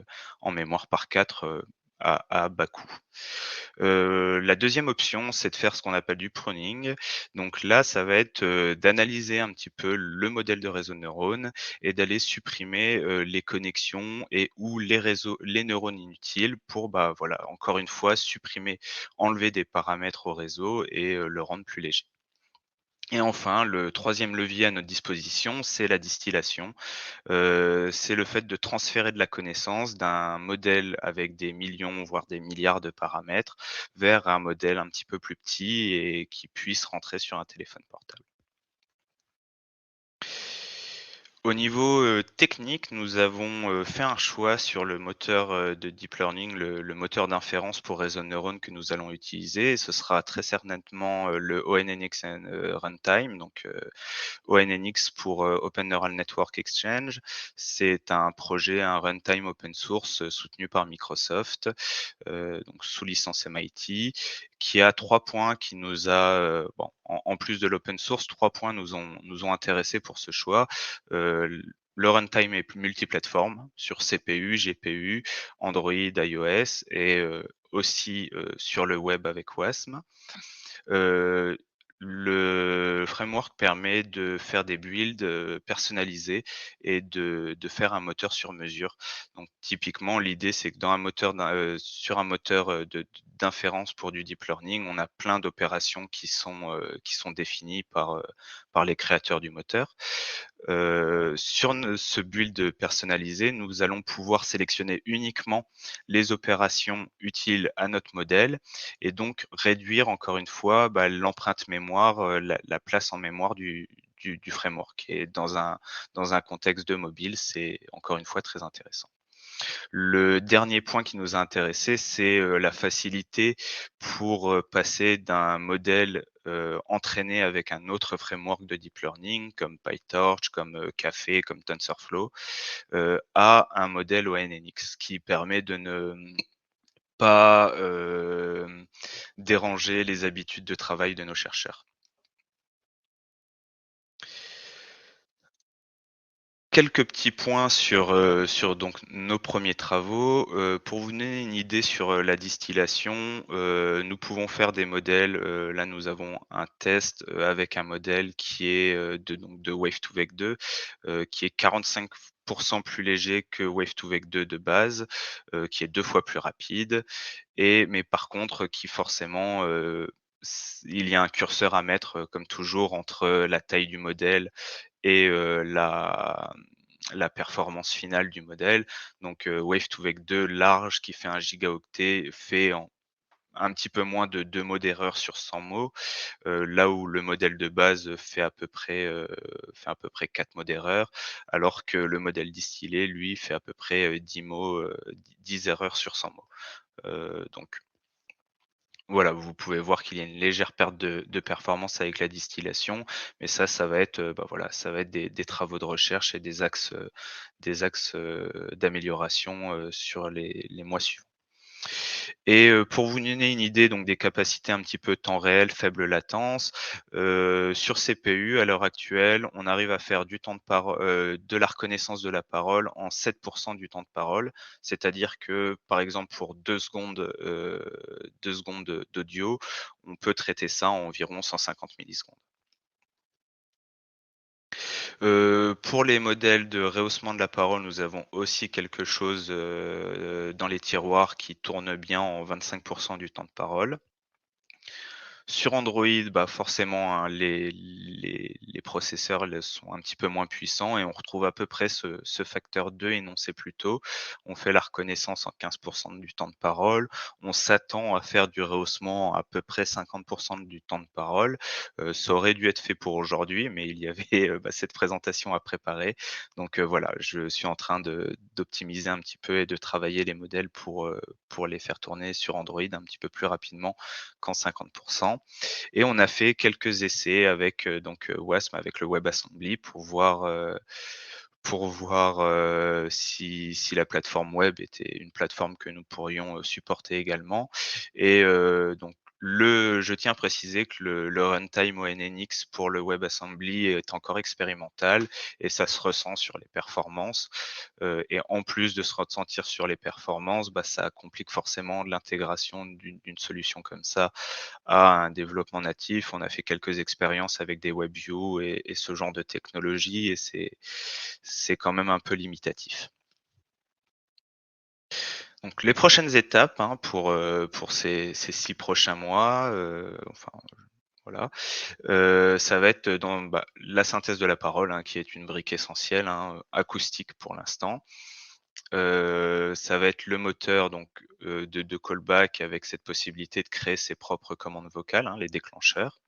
en mémoire par 4, à bas coût. La deuxième option, c'est de faire ce qu'on appelle du pruning. Donc là, ça va être, d'analyser un petit peu le modèle de réseau de neurones et d'aller supprimer, les connexions et ou les neurones inutiles pour, bah, voilà, encore une fois, enlever des paramètres au réseau et le rendre plus léger. Et enfin, le troisième levier à notre disposition, c'est la distillation. C'est le fait de transférer de la connaissance d'un modèle avec des millions, voire des milliards de paramètres, vers un modèle un petit peu plus petit et qui puisse rentrer sur un téléphone portable. Au niveau, technique, nous avons, fait un choix sur le moteur, de deep learning, le moteur d'inférence pour réseau de neurones que nous allons utiliser. Ce sera très certainement, le ONNX Runtime, donc ONNX pour, Open Neural Network Exchange. C'est un projet, un runtime open source, soutenu par Microsoft, donc sous licence MIT, qui a 3 points qui nous a, bon, en plus de l'open source, 3 points nous ont intéressés pour ce choix. Le runtime est multiplateforme sur CPU, GPU, Android, iOS et aussi, sur le web avec WASM. Heu, le framework permet de faire des builds, personnalisés et de faire un moteur sur mesure. Donc typiquement, l'idée, c'est que sur un moteur, d'inférence pour du deep learning, on a plein d'opérations qui sont définies par les créateurs du moteur. Sur ce build personnalisé, nous allons pouvoir sélectionner uniquement les opérations utiles à notre modèle et donc réduire encore une fois, bah, l'empreinte mémoire, la place en mémoire du framework, et dans un contexte de mobile, c'est encore une fois très intéressant. Le dernier point qui nous a intéressé, c'est, la facilité pour, passer d'un modèle, entraîné avec un autre framework de deep learning comme PyTorch, comme, Caffe, comme TensorFlow, à un modèle ONNX qui permet de ne pas, déranger les habitudes de travail de nos chercheurs. quelques petits points sur donc nos premiers travaux. Pour vous donner une idée sur, la distillation, nous pouvons faire des modèles, là nous avons un test, avec un modèle qui est, de Wave2Vec 2, qui est 45 plus léger que Wave2Vec 2 de base, qui est 2 fois plus rapide mais par contre qui forcément, il y a un curseur à mettre, comme toujours entre, la taille du modèle et la performance finale du modèle. Donc, Wave2Vec 2 large qui fait 1 gigaoctet fait en un petit peu moins de 2 mots d'erreur sur 100 mots, là où le modèle de base fait à peu près 4 mots d'erreur, alors que le modèle distillé, lui, fait à peu près, 10 mots, 10 erreurs sur 100 mots. Donc voilà, vous pouvez voir qu'il y a une légère perte de performance avec la distillation, mais ça va être, bah, voilà, ça va être des travaux de recherche et des axes d'amélioration, sur les mois suivants. Et pour vous donner une idée donc des capacités un petit peu temps réel, faible latence, sur CPU à l'heure actuelle, on arrive à faire de la reconnaissance de la parole en 7 du temps de parole. C'est-à-dire que, par exemple, pour 2 secondes d'audio, on peut traiter ça en environ 150 millisecondes. Pour les modèles de rehaussement de la parole, nous avons aussi quelque chose, dans les tiroirs qui tourne bien en 25 du temps de parole. Sur Android, bah, forcément, hein, les processeurs sont un petit peu moins puissants et on retrouve à peu près ce facteur 2 énoncé plus tôt. On fait la reconnaissance en 15 du temps de parole. On s'attend à faire du rehaussement à peu près 50 du temps de parole. Ça aurait dû être fait pour aujourd'hui, mais il y avait, bah, cette présentation à préparer. Donc, voilà, je suis en train d'optimiser un petit peu et de travailler les modèles pour les faire tourner sur Android un petit peu plus rapidement qu'en 50. Et on a fait quelques essais avec, Wasm, avec le WebAssembly pour voir, si la plateforme web était une plateforme que nous pourrions, supporter également et je tiens à préciser que le runtime ONNX pour le WebAssembly est encore expérimental et ça se ressent sur les performances, et en plus de se ressentir sur les performances, bah, ça complique forcément l'intégration d'une solution comme ça à un développement natif. On a fait quelques expériences avec des WebView et ce genre de technologie et c'est quand même un peu limitatif. Donc les prochaines étapes, hein, pour ces 6 prochains mois, enfin voilà, ça va être dans, bah, la synthèse de la parole, hein, qui est une brique essentielle, hein, acoustique pour l'instant. Ça va être le moteur donc, de callback avec cette possibilité de créer ses propres commandes vocales, hein, les déclencheurs.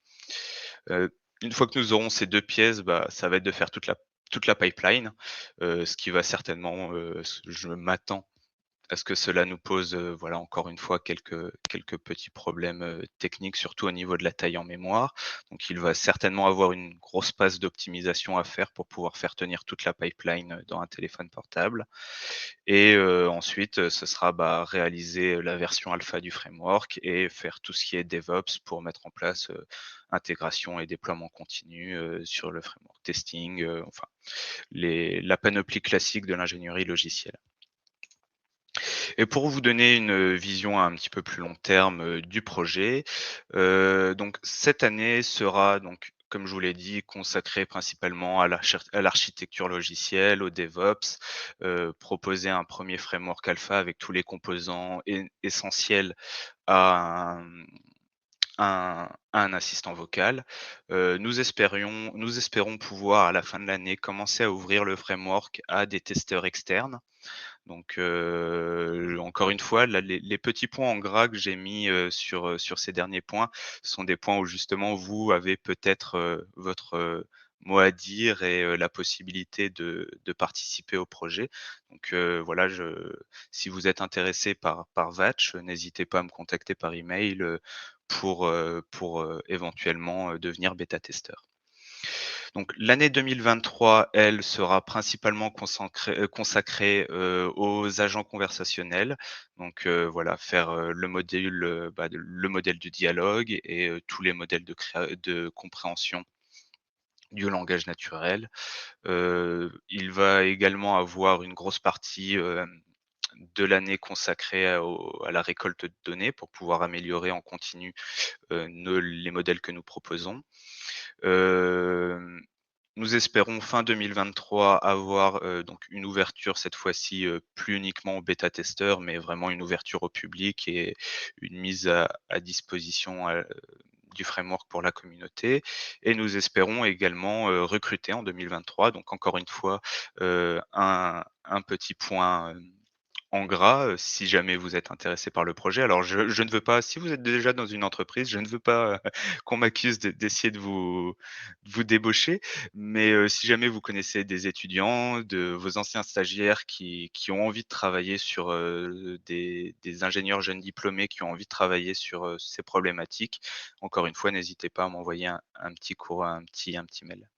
Heu, une fois que nous aurons ces 2 pièces, bah, ça va être de faire toute la pipeline, ce qui va certainement, je m'attends à ce que cela nous pose, voilà, encore une fois, quelques petits problèmes, techniques, surtout au niveau de la taille en mémoire. Donc il va certainement avoir une grosse passe d'optimisation à faire pour pouvoir faire tenir toute la pipeline, dans un téléphone portable et ensuite, ce sera, bah, réaliser, la version alpha du framework et faire tout ce qui est DevOps pour mettre en place, intégration et déploiement continu, sur le framework, testing, enfin la panoplie classique de l'ingénierie logicielle. Et pour vous donner une vision un petit peu plus long terme, du projet, donc cette année sera donc, comme je vous l'ai dit, consacrée principalement à l'architecture logicielle, au DevOps, proposer un premier framework alpha avec tous les composants essentiels à un assistant vocal. Nous espérons pouvoir à la fin de l'année commencer à ouvrir le framework à des testeurs externes. Donc, encore une fois, là, les petits points en gras que j'ai mis, sur ces derniers points, ce sont des points où justement vous avez peut-être, votre, mot à dire et la possibilité de participer au projet. Donc, voilà, si vous êtes intéressé par Vatch, n'hésitez pas à me contacter par email, pour éventuellement, devenir bêta-testeur. Donc l'année 2023, elle, sera principalement consacrée, aux agents conversationnels. Donc voilà, faire, le modèle du dialogue et tous les modèles de compréhension du langage naturel. Il va également avoir une grosse partie, de l'année consacrée à la récolte de données pour pouvoir améliorer en continu, les modèles que nous proposons. Hem, Nous espérons fin 2023 avoir, donc une ouverture cette fois-ci, plus uniquement aux bêta-testeurs, mais vraiment une ouverture au public et une mise à disposition, du framework pour la communauté, et nous espérons également, recruter en 2023. Donc encore une fois, un petit point, en gras, si jamais vous êtes intéressé par le projet. Alors je ne veux pas, si vous êtes déjà dans une entreprise, je ne veux pas, qu'on m'accuse d'essayer de vous débaucher, mais si jamais vous connaissez des étudiants, de vos anciens stagiaires qui ont envie de travailler sur, des ingénieurs jeunes diplômés qui ont envie de travailler sur, ces problématiques, encore une fois, n'hésitez pas à m'envoyer un petit un petit mail.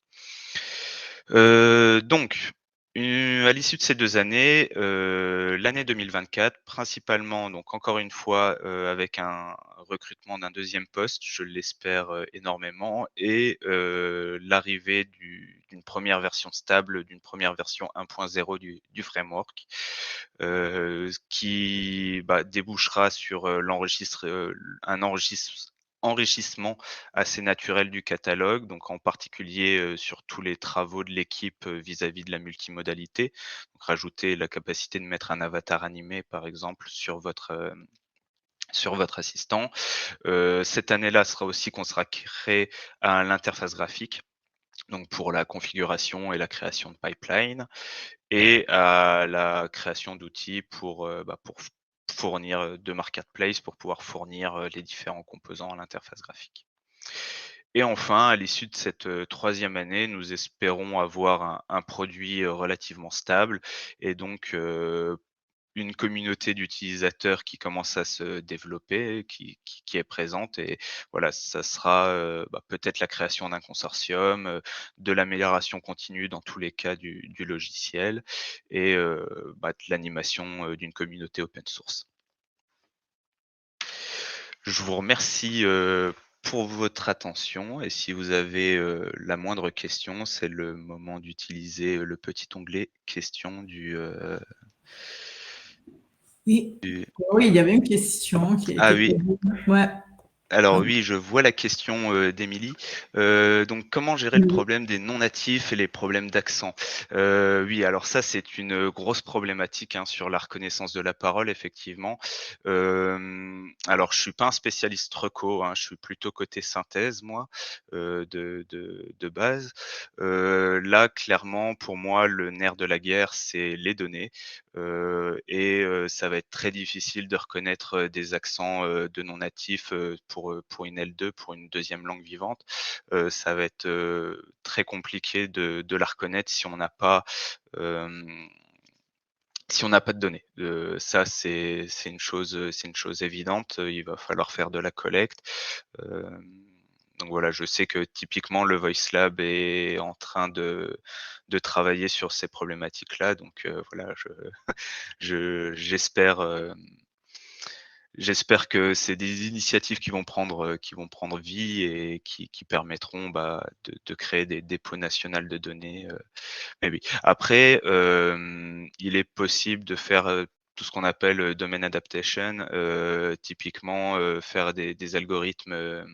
Donc, à l'issue de ces 2 années, l'année 2024 principalement, donc encore une fois, avec un recrutement d'un deuxième poste, je l'espère, énormément, et l'arrivée d'une première version stable, d'une première version 1.0 du framework, qui, bah, débouchera sur, un enrichissement assez naturel du catalogue, donc en particulier, sur tous les travaux de l'équipe, vis-à-vis de la multimodalité. Donc rajouter la capacité de mettre un avatar animé, par exemple, sur votre assistant. Cette année-là sera aussi consacrée à l'interface graphique, donc pour la configuration et la création de pipeline, et à la création d'outils pour fournir, de marketplace, pour pouvoir fournir, les différents composants à l'interface graphique. Et enfin, à l'issue de cette, 3e année, nous espérons avoir un produit, relativement stable, et donc une communauté d'utilisateurs qui commence à se développer, qui est présente, et voilà, ça sera, peut-être la création d'un consortium, de l'amélioration continue dans tous les cas du logiciel, et de l'animation, d'une communauté open source. Je vous remercie, pour votre attention, et si vous avez, la moindre question, c'est le moment d'utiliser, le petit onglet questions Oui. du Oui, il y avait une question qui a ah été oui. posée. Ouais. Alors Pardon. oui, je vois la question, d'Émilie. Donc comment gérer le Oui. problème des non-natifs et les problèmes d'accent? Oui, alors ça, c'est une grosse problématique, hein, sur la reconnaissance de la parole, effectivement. Alors je suis pas un spécialiste reco, hein, je suis plutôt côté synthèse, moi, de base. Là, clairement, pour moi, le nerf de la guerre, c'est les données, et ça va être très difficile de reconnaître, des accents, de non-natifs, pour une L2, pour une deuxième langue vivante. Ça va être, très compliqué de la reconnaître hem, si on n'a pas de données. Ça, c'est une chose évidente, il va falloir faire de la collecte. Hem, donc voilà, je sais que typiquement le Voice Lab est en train de travailler sur ces problématiques-là, donc voilà, j'espère, j'espère que c'est des initiatives qui vont prendre vie et qui permettront, de créer des dépôts nationaux de données, mais oui. Après, il est possible de faire, tout ce qu'on appelle, domain adaptation, typiquement, faire des algorithmes,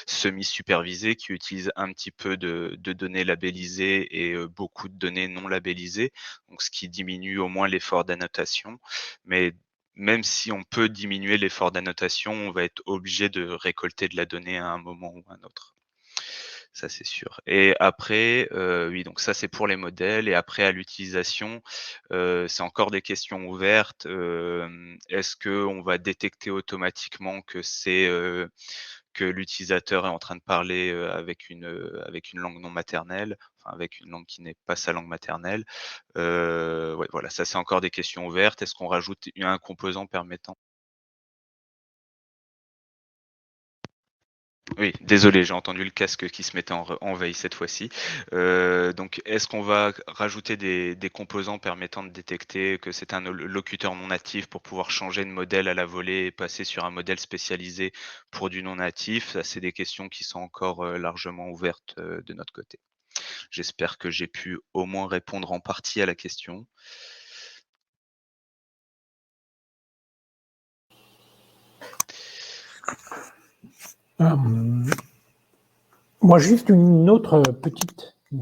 semi-supervisés qui utilisent un petit peu de données labellisées et beaucoup de données non labellisées, donc ce qui diminue au moins l'effort d'annotation. Mais même si on peut diminuer l'effort d'annotation, on va être obligé de récolter de la donnée à un moment ou à un autre. Ça, c'est sûr, et après, oui, donc ça, c'est pour les modèles, et après à l'utilisation, c'est encore des questions ouvertes. Est-ce qu'on va détecter automatiquement que l'utilisateur est en train de parler, avec une langue non maternelle, enfin avec une langue qui n'est pas sa langue maternelle? Ouais, voilà, ça, c'est encore des questions ouvertes. Est-ce qu'on rajoute un composant permettant. Oui, désolé, j'ai entendu le casque qui se mettait en veille cette fois-ci. Donc est-ce qu'on va rajouter des composants permettant de détecter que c'est un locuteur non natif pour pouvoir changer de modèle à la volée et passer sur un modèle spécialisé pour du non natif? Ça, c'est des questions qui sont encore, largement ouvertes, de notre côté. J'espère que j'ai pu au moins répondre en partie à la question. Moi, juste une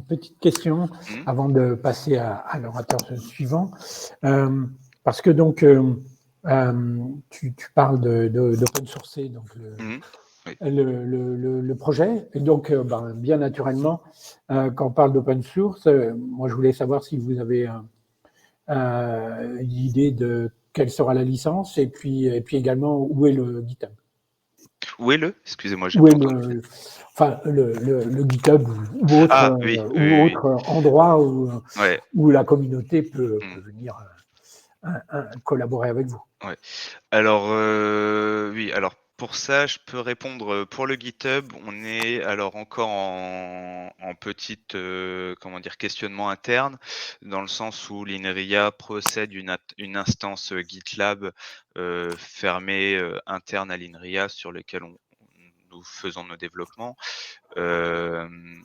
petite question Mmh. avant de passer à l'orateur suivant. Parce que donc, tu parles d'open sourcer donc Mmh. Oui. le projet. Et donc, bien naturellement, quand on parle d'open source, moi, je voulais savoir si vous avez une idée de quelle sera la licence et puis également où est le GitHub. Où est le? Excusez-moi, j'ai Où est pas entendu. le GitHub ou Ah oui, oui, oui, oui. autre endroit Ouais. où la communauté peut Mmh. venir collaborer avec vous. Ouais. Alors, oui, alors pour ça, je peux répondre, pour le GitHub, on est alors encore en petite, comment dire? Questionnement interne, dans le sens où l'INRIA possède une instance, GitLab, fermée, interne à l'INRIA sur lequel nous faisons nos développements. Hem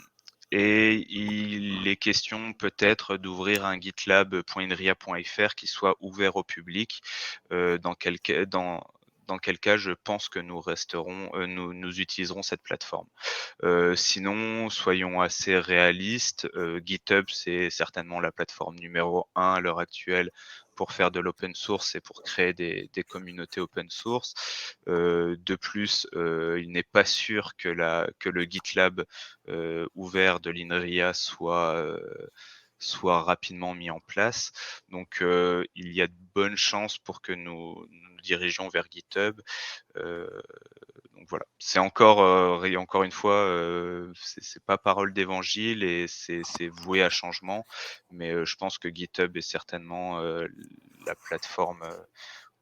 Et il est question peut-être d'ouvrir un gitlab.inria.fr qui soit ouvert au public, dans quel cas je pense que nous resterons, nous utiliserons cette plateforme. Sinon, soyons assez réalistes, GitHub, c'est certainement la plateforme numéro 1 à l'heure actuelle pour faire de l'open source et pour créer des communautés open source. De plus, il n'est pas sûr que le GitLab, ouvert de l'INRIA soit rapidement mis en place. Donc, il y a de bonnes chances pour que nous dirigions vers GitHub. Donc voilà, c'est encore, et encore une fois, c'est pas parole d'évangile et c'est voué à changement, mais je pense que GitHub est certainement, la plateforme,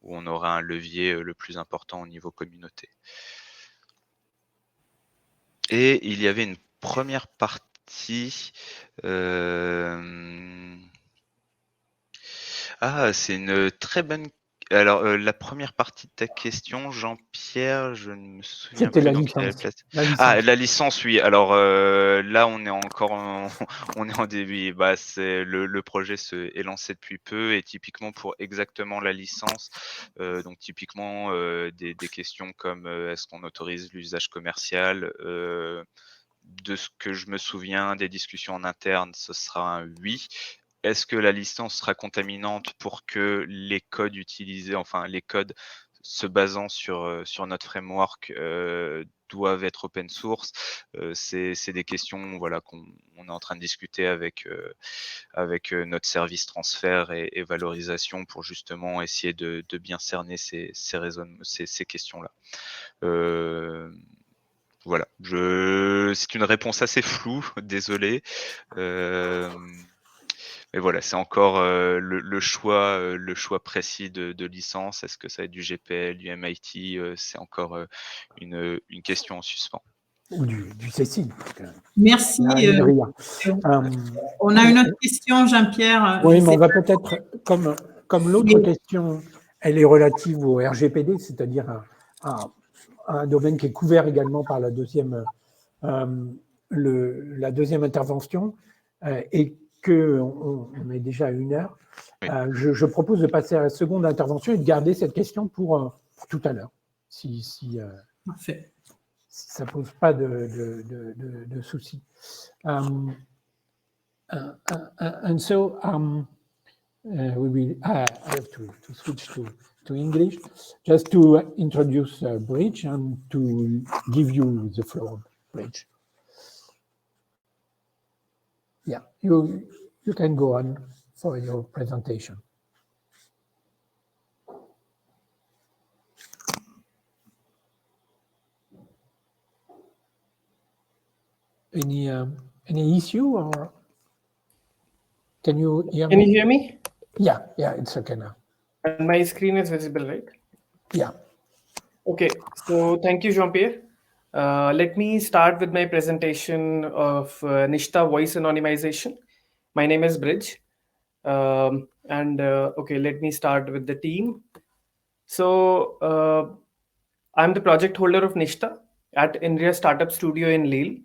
où on aura un levier, le plus important au niveau communauté. Et il y avait une première partie, c'est une très bonne. Alors, la première partie de ta question, Jean-Pierre, je ne me souviens C'était plus la dans quelle licence. place. La Ah, licence. la licence, oui. Alors, là, on est encore en on est en début. Bah, c'est le projet est lancé depuis peu et typiquement pour exactement la licence, donc typiquement, des questions comme, est-ce qu'on autorise l'usage commercial? De ce que je me souviens des discussions en interne, ce sera un oui. Est-ce que la licence sera contaminante pour que les codes utilisés, enfin les codes se basant sur notre framework, doivent être open source? C'est des questions, voilà, qu'on est en train de discuter avec notre service transfert et valorisation pour justement essayer de bien cerner ces questions-là. Voilà, c'est une réponse assez floue, désolé. Mais voilà, c'est encore, le choix précis de licence. Est-ce que ça va être du GPL, du MIT? C'est encore, une question en suspens. Ou du CECI. Merci. On a une autre question, Jean-Pierre. Oui, Je mais sais on va pas. peut-être, comme l'autre question, elle est relative au RGPD, c'est-à-dire un domaine qui est couvert également par la deuxième intervention, et qu'on est déjà à 1 heure, Oui. je propose de passer à la seconde intervention et de garder cette question pour tout à l'heure, si Parfait. ça ne pose pas de soucis. And so we will. I have to switch to English just to introduce Bridge and to give you the floor, Bridge. Yeah, you can go on for your presentation. Any issue, or can you hear me? Can you hear me? Yeah, it's okay now. And my screen is visible, right? Yeah. Okay, so thank you, Jean-Pierre. Let me start with my presentation of Nishta voice anonymization. My name is Bridge. Okay, let me start with the team. So I'm the project holder of Nishta at INRIA Startup Studio in Lille.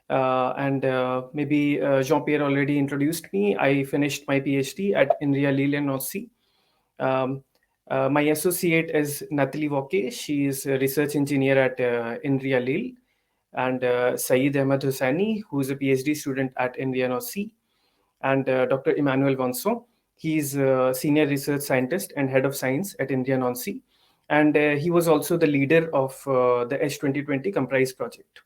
and maybe Jean-Pierre already introduced me. I finished my PhD at INRIA Lille in Nancy. My associate is Nathalie Wauquet. She is a research engineer at INRIA Lille, and Saeed Ahmed Hosseini, who is a PhD student at INRIA Nancy, and Dr. Emmanuel Vanson. He's a senior research scientist and head of science at INRIA Nancy, and he was also the leader of the H2020 Comprise project.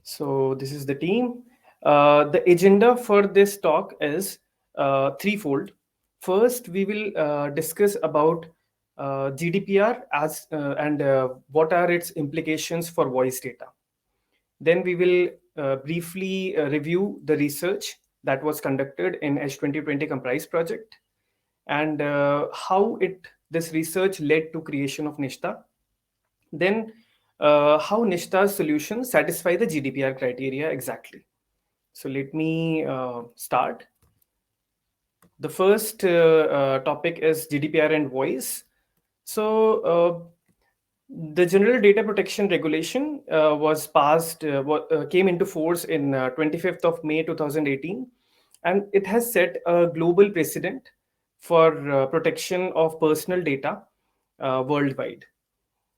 So this is the team. The agenda for this talk is threefold. First, we will discuss about GDPR and what are its implications for voice data. Then we will briefly review the research that was conducted in H2020 Comprise project and how this research led to creation of NISTA. Then how NISTA's solutions satisfy the GDPR criteria exactly. So let me start. The first topic is GDPR and voice. So the General Data Protection Regulation was passed, came into force in 25th of May 2018, and it has set a global precedent for protection of personal data worldwide.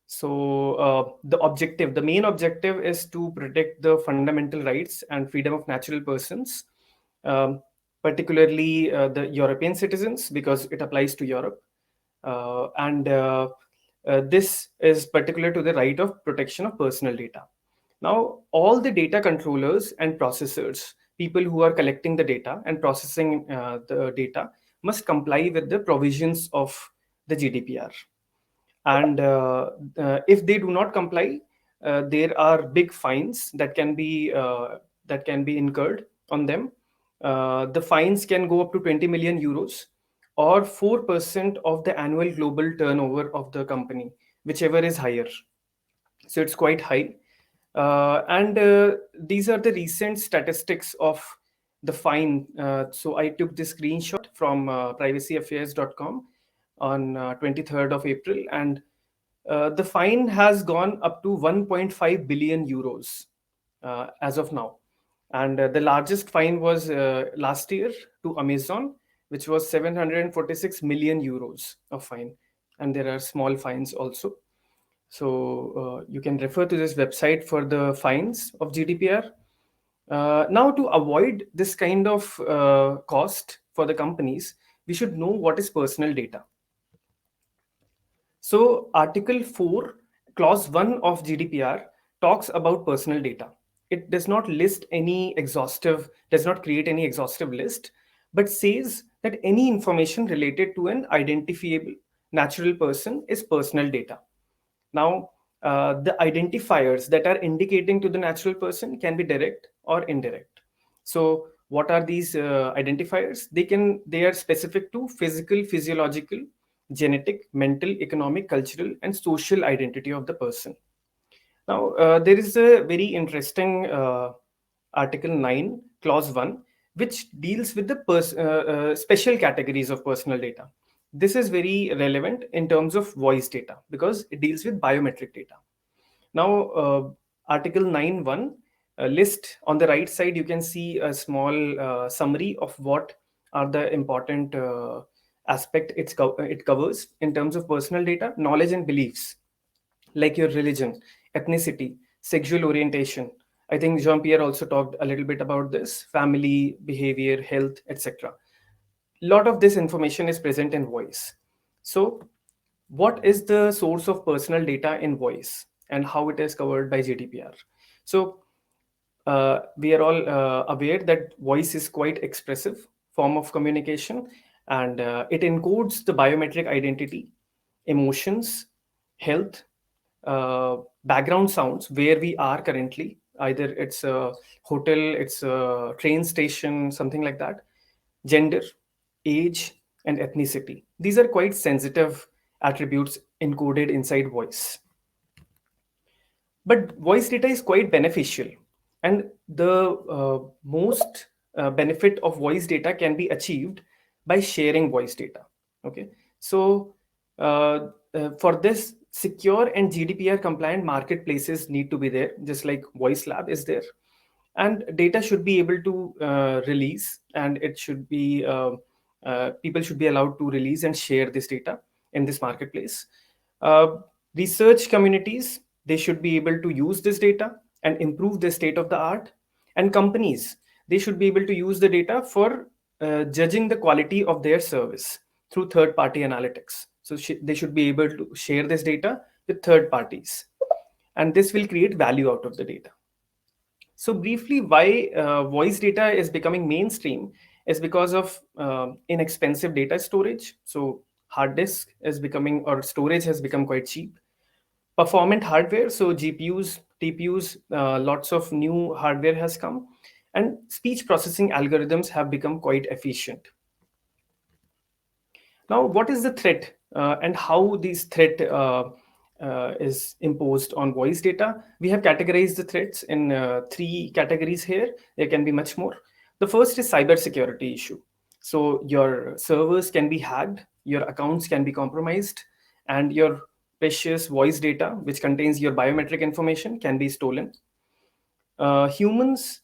So the main objective is to protect the fundamental rights and freedom of natural persons, particularly the European citizens, because it applies to Europe. And this is particular to the right of protection of personal data. Now, all the data controllers and processors, people who are collecting the data and processing the data, must comply with the provisions of the GDPR. And if they do not comply, there are big fines that can be incurred on them. The fines can go up to 20 million euros or 4% of the annual global turnover of the company, whichever is higher. So it's quite high. And these are the recent statistics of the fine. So I took this screenshot from privacyaffairs.com on 23rd of April, and the fine has gone up to 1.5 billion euros as of now. And the largest fine was last year to Amazon, which was 746 million euros of fine. And there are small fines also. So you can refer to this website for the fines of GDPR. Now, to avoid this kind of cost for the companies, we should know what is personal data. So Article 4, Clause 1 of GDPR talks about personal data. It does not create any exhaustive list, but says that any information related to an identifiable natural person is personal data. Now, the identifiers that are indicating to the natural person can be direct or indirect. So what are these identifiers? They are specific to physical, physiological, genetic, mental, economic, cultural, and social identity of the person. Now, there is a very interesting Article 9, Clause 1, which deals with the special categories of personal data. This is very relevant in terms of voice data because it deals with biometric data. Now, Article 9.1 list on the right side, you can see a small summary of what are the important aspect it covers in terms of personal data: knowledge and beliefs, like your religion, ethnicity, sexual orientation. I think Jean-Pierre also talked a little bit about this: family, behavior, health, etc. A lot of this information is present in voice. So what is the source of personal data in voice and how it is covered by GDPR? So we are all aware that voice is quite expressive form of communication, and it encodes the biometric identity, emotions, health, background sounds, where we are currently. Either it's a hotel, it's a train station, something like that. Gender, age, and ethnicity. These are quite sensitive attributes encoded inside voice. But voice data is quite beneficial, and the most benefit of voice data can be achieved by sharing voice data. Okay, so for this, secure and GDPR compliant marketplaces need to be there, just like Voice Lab is there. and data should be able to release, and it should be people should be allowed to release and share this data in this marketplace. Research communities, they should be able to use this data and improve the state of the art, and companies, they should be able to use the data for judging the quality of their service through third party analytics. So they should be able to share this data with third parties, and this will create value out of the data. So briefly, why voice data is becoming mainstream is because of inexpensive data storage. So hard disk is becoming, or storage has become quite cheap. Performant hardware, so GPUs, TPUs, lots of new hardware has come, and speech processing algorithms have become quite efficient. Now, what is the threat and how this threat is imposed on voice data? We have categorized the threats in 3 categories here. There can be much more. The first is cybersecurity issue. So your servers can be hacked, your accounts can be compromised, and your precious voice data, which contains your biometric information, can be stolen. Humans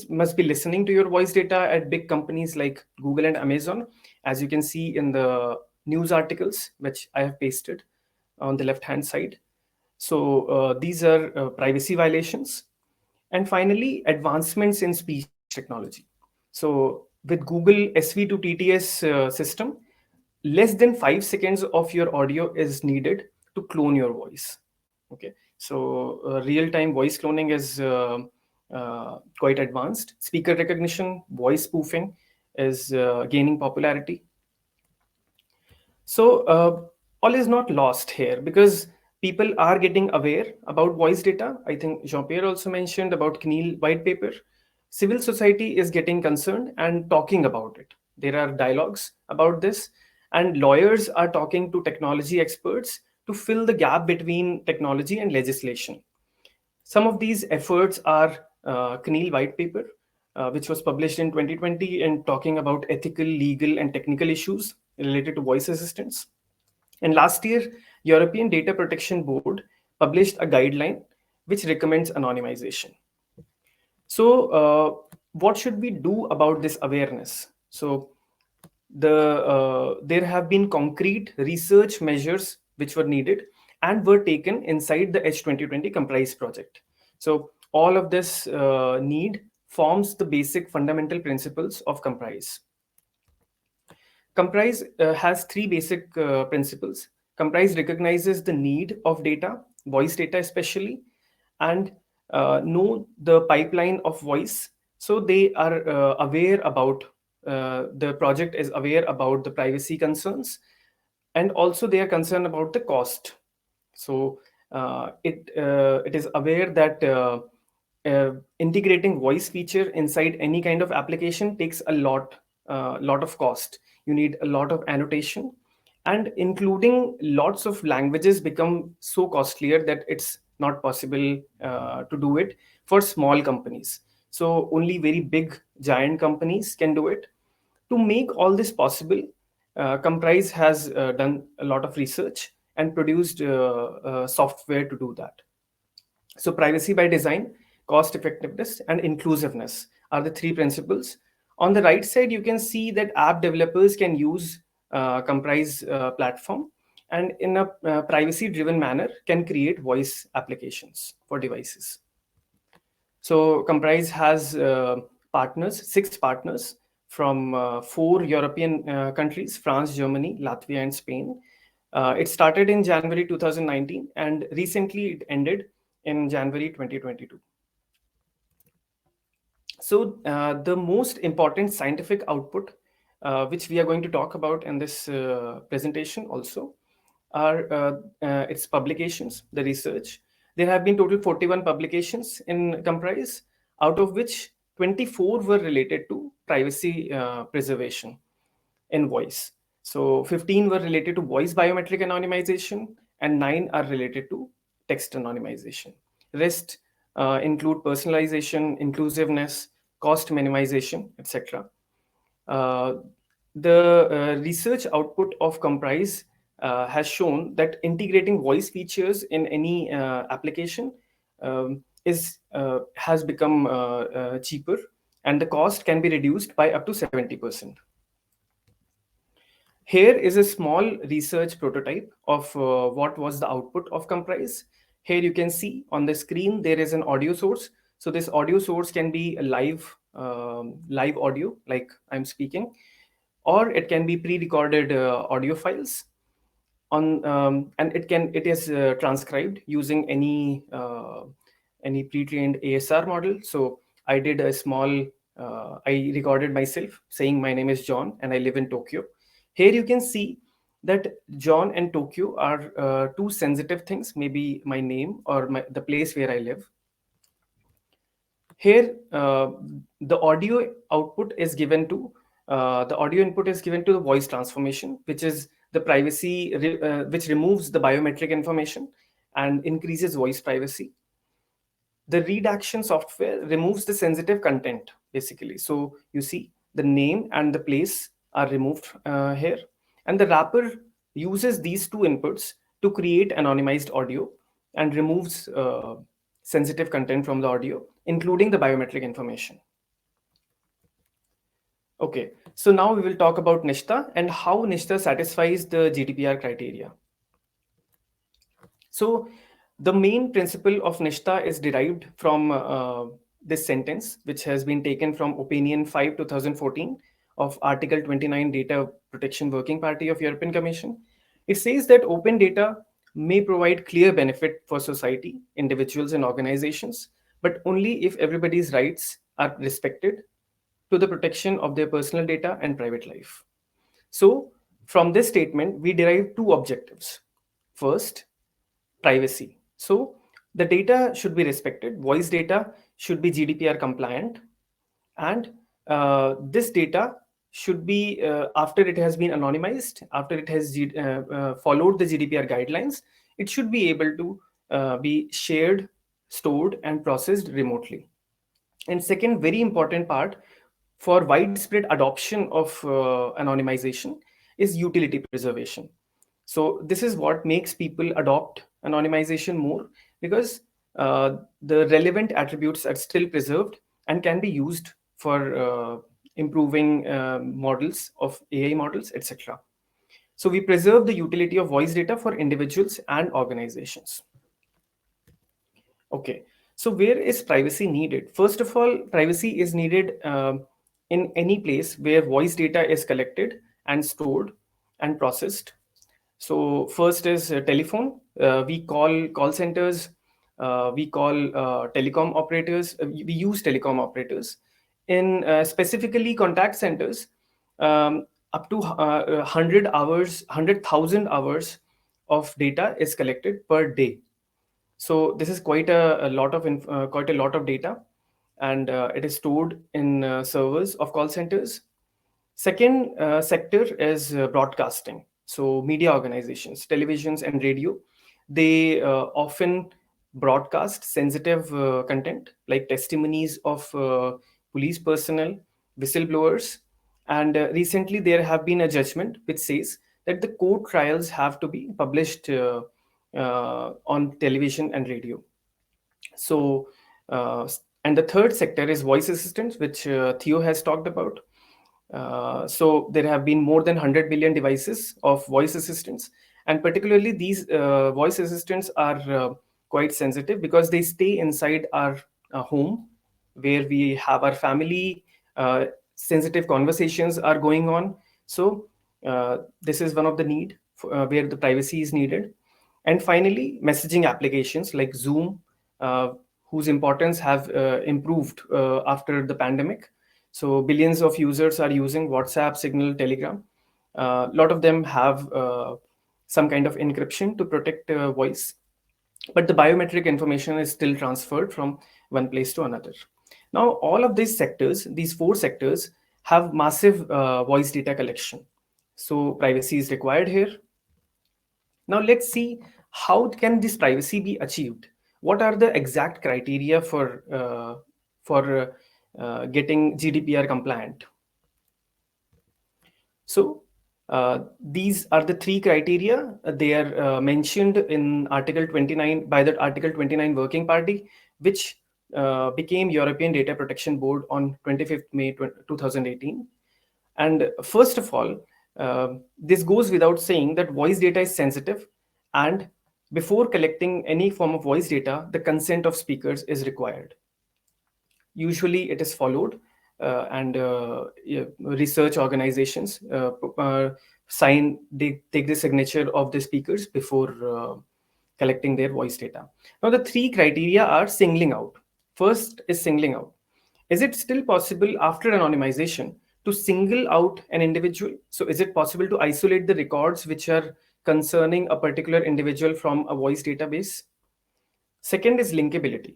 must be listening to your voice data at big companies like Google and Amazon, as you can see in the news articles, which I have pasted on the left-hand side. So these are privacy violations. And finally, advancements in speech technology. So with Google SV2TTS system, less than 5 seconds of your audio is needed to clone your voice. Okay, so real-time voice cloning is quite advanced. Speaker recognition, voice spoofing is gaining popularity. So all is not lost here, because people are getting aware about voice data. I think Jean-Pierre also mentioned about CNIL white paper. Civil society is getting concerned and talking about it. There are dialogues about this, and lawyers are talking to technology experts to fill the gap between technology and legislation. Some of these efforts are CNIL white paper, which was published in 2020 and talking about ethical, legal, and technical issues related to voice assistants. And last year, European Data Protection Board published a guideline which recommends anonymization. So what should we do about this awareness? So there have been concrete research measures which were needed and were taken inside the H2020 Comprise project. So all of this need forms the basic fundamental principles of Comprise. Comprise has 3 basic principles. Comprise recognizes the need of data, voice data especially, and know the pipeline of voice. So they are aware about, the project is aware about the privacy concerns, and also they are concerned about the cost. So it is aware that integrating voice feature inside any kind of application takes a lot of cost. You need a lot of annotation, and including lots of languages become so costlier that it's not possible to do it for small companies. So only very big giant companies can do it. To make all this possible, Comprise has done a lot of research and produced software to do that. So privacy by design, cost effectiveness, and inclusiveness are the 3 principles. On the right side, you can see that app developers can use Comprise platform, and in a privacy driven manner can create voice applications for devices. So Comprise has partners, 6 partners from 4 European countries: France, Germany, Latvia, and Spain. It started in January 2019, and recently it ended in January 2022. So the most important scientific output, which we are going to talk about in this presentation also, are its publications, the research. There have been total 41 publications in Comprise, out of which 24 were related to privacy preservation in voice. So 15 were related to voice biometric anonymization, and 9 are related to text anonymization. Rest include personalization, inclusiveness, cost minimization, etc. The research output of Comprise has shown that integrating voice features in any application has become cheaper, and the cost can be reduced by up to 70%. Here is a small research prototype of what was the output of Comprise. Here you can see on the screen there is an audio source. So this audio source can be a live audio, like I'm speaking, or it can be pre-recorded audio files and it is transcribed using any pre-trained ASR model. So I did a small I recorded myself saying my name is John and I live in Tokyo. Here you can see that John and Tokyo are two sensitive things, maybe my name or the place where I live. Here the audio output is given to the audio input is given to the voice transformation, which is the privacy which removes the biometric information and increases voice privacy. The redaction software removes the sensitive content, basically. So you see the name and the place are removed here, and the wrapper uses these two inputs to create anonymized audio and removes sensitive content from the audio, including the biometric information. Okay, so now we will talk about Nishta and how Nishta satisfies the GDPR criteria. So the main principle of Nishta is derived from this sentence, which has been taken from Opinion 5 2014 of Article 29 Data Protection Working Party of European Commission. It says that open data may provide clear benefit for society, individuals and organizations, but only if everybody's rights are respected to the protection of their personal data and private life. So from this statement, we derive two objectives. First, privacy. So the data should be respected. Voice data should be GDPR compliant. And this data should be, after it has been anonymized, after it has followed the GDPR guidelines, it should be able to be shared, stored, and processed remotely. And second, very important part for widespread adoption of anonymization is utility preservation. So this is what makes people adopt anonymization more, because the relevant attributes are still preserved and can be used for improving models of AI models, etc. So we preserve the utility of voice data for individuals and organizations. Okay, so where is privacy needed? First of all, privacy is needed in any place where voice data is collected and stored and processed. So first is telephone. We call call centers. We call telecom operators. We use telecom operators. In specifically contact centers, up to 100,000 hours of data is collected per day. So this is quite a lot of data, and it is stored in servers of call centers. Second sector is broadcasting. So media organizations, televisions and radio, they often broadcast sensitive content like testimonies of police personnel, whistleblowers, and recently there have been a judgment which says that the court trials have to be published on television and radio. So, and the third sector is voice assistants, which Theo has talked about. So there have been more than 100 billion devices of voice assistants, and particularly these voice assistants are quite sensitive because they stay inside our home where we have our family. Sensitive conversations are going on. So this is one of the need where the privacy is needed. And finally, messaging applications like Zoom, whose importance have improved after the pandemic. So billions of users are using WhatsApp, Signal, Telegram. A lot of them have some kind of encryption to protect voice, but the biometric information is still transferred from one place to another. Now, all of these sectors, these four sectors, have massive voice data collection. So privacy is required here. Now let's see how can this privacy be achieved. What are the exact criteria for getting GDPR compliant? So these are the three criteria. They are mentioned in Article 29 by the Article 29 Working Party, which became European Data Protection Board on 25th May 2018. And first of all, this goes without saying that voice data is sensitive, and before collecting any form of voice data, the consent of speakers is required. Usually it is followed, and research organizations take the signature of the speakers before collecting their voice data. Now, the three criteria are singling out. First is singling out. Is it still possible after anonymization to single out an individual? So is it possible to isolate the records which are concerning a particular individual from a voice database? Second is linkability.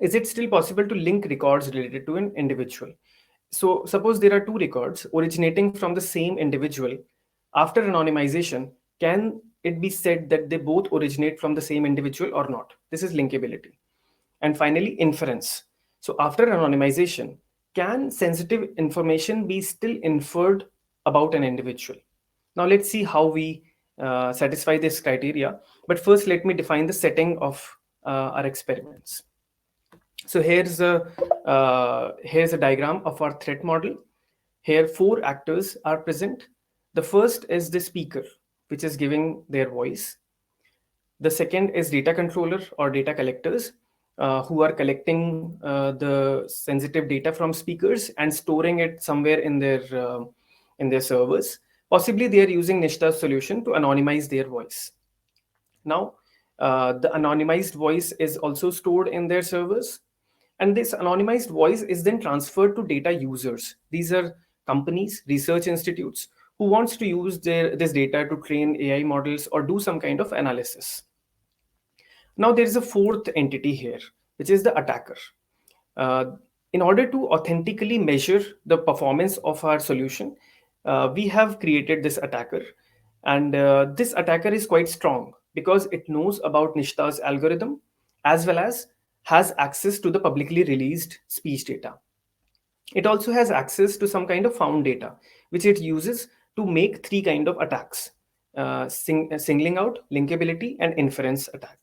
Is it still possible to link records related to an individual? So suppose there are two records originating from the same individual. After anonymization, can it be said that they both originate from the same individual or not? This is linkability. And finally, inference. So after anonymization, can sensitive information be still inferred about an individual? Now let's see how we satisfy this criteria. But first, let me define the setting of our experiments. So here's a diagram of our threat model. Here, 4 actors are present. The first is the speaker, which is giving their voice. The second is data controller or data collectors, who are collecting the sensitive data from speakers and storing it somewhere in their servers. Possibly they are using Nishta's solution to anonymize their voice. Now, the anonymized voice is also stored in their servers. And this anonymized voice is then transferred to data users. These are companies, research institutes, who wants to use this data to train AI models or do some kind of analysis. Now there is a fourth entity here, which is the attacker. In order to authentically measure the performance of our solution, we have created this attacker. And this attacker is quite strong because it knows about Nishta's algorithm, as well as has access to the publicly released speech data. It also has access to some kind of found data, which it uses to make 3 kinds of attacks: singling out, linkability, and inference attack.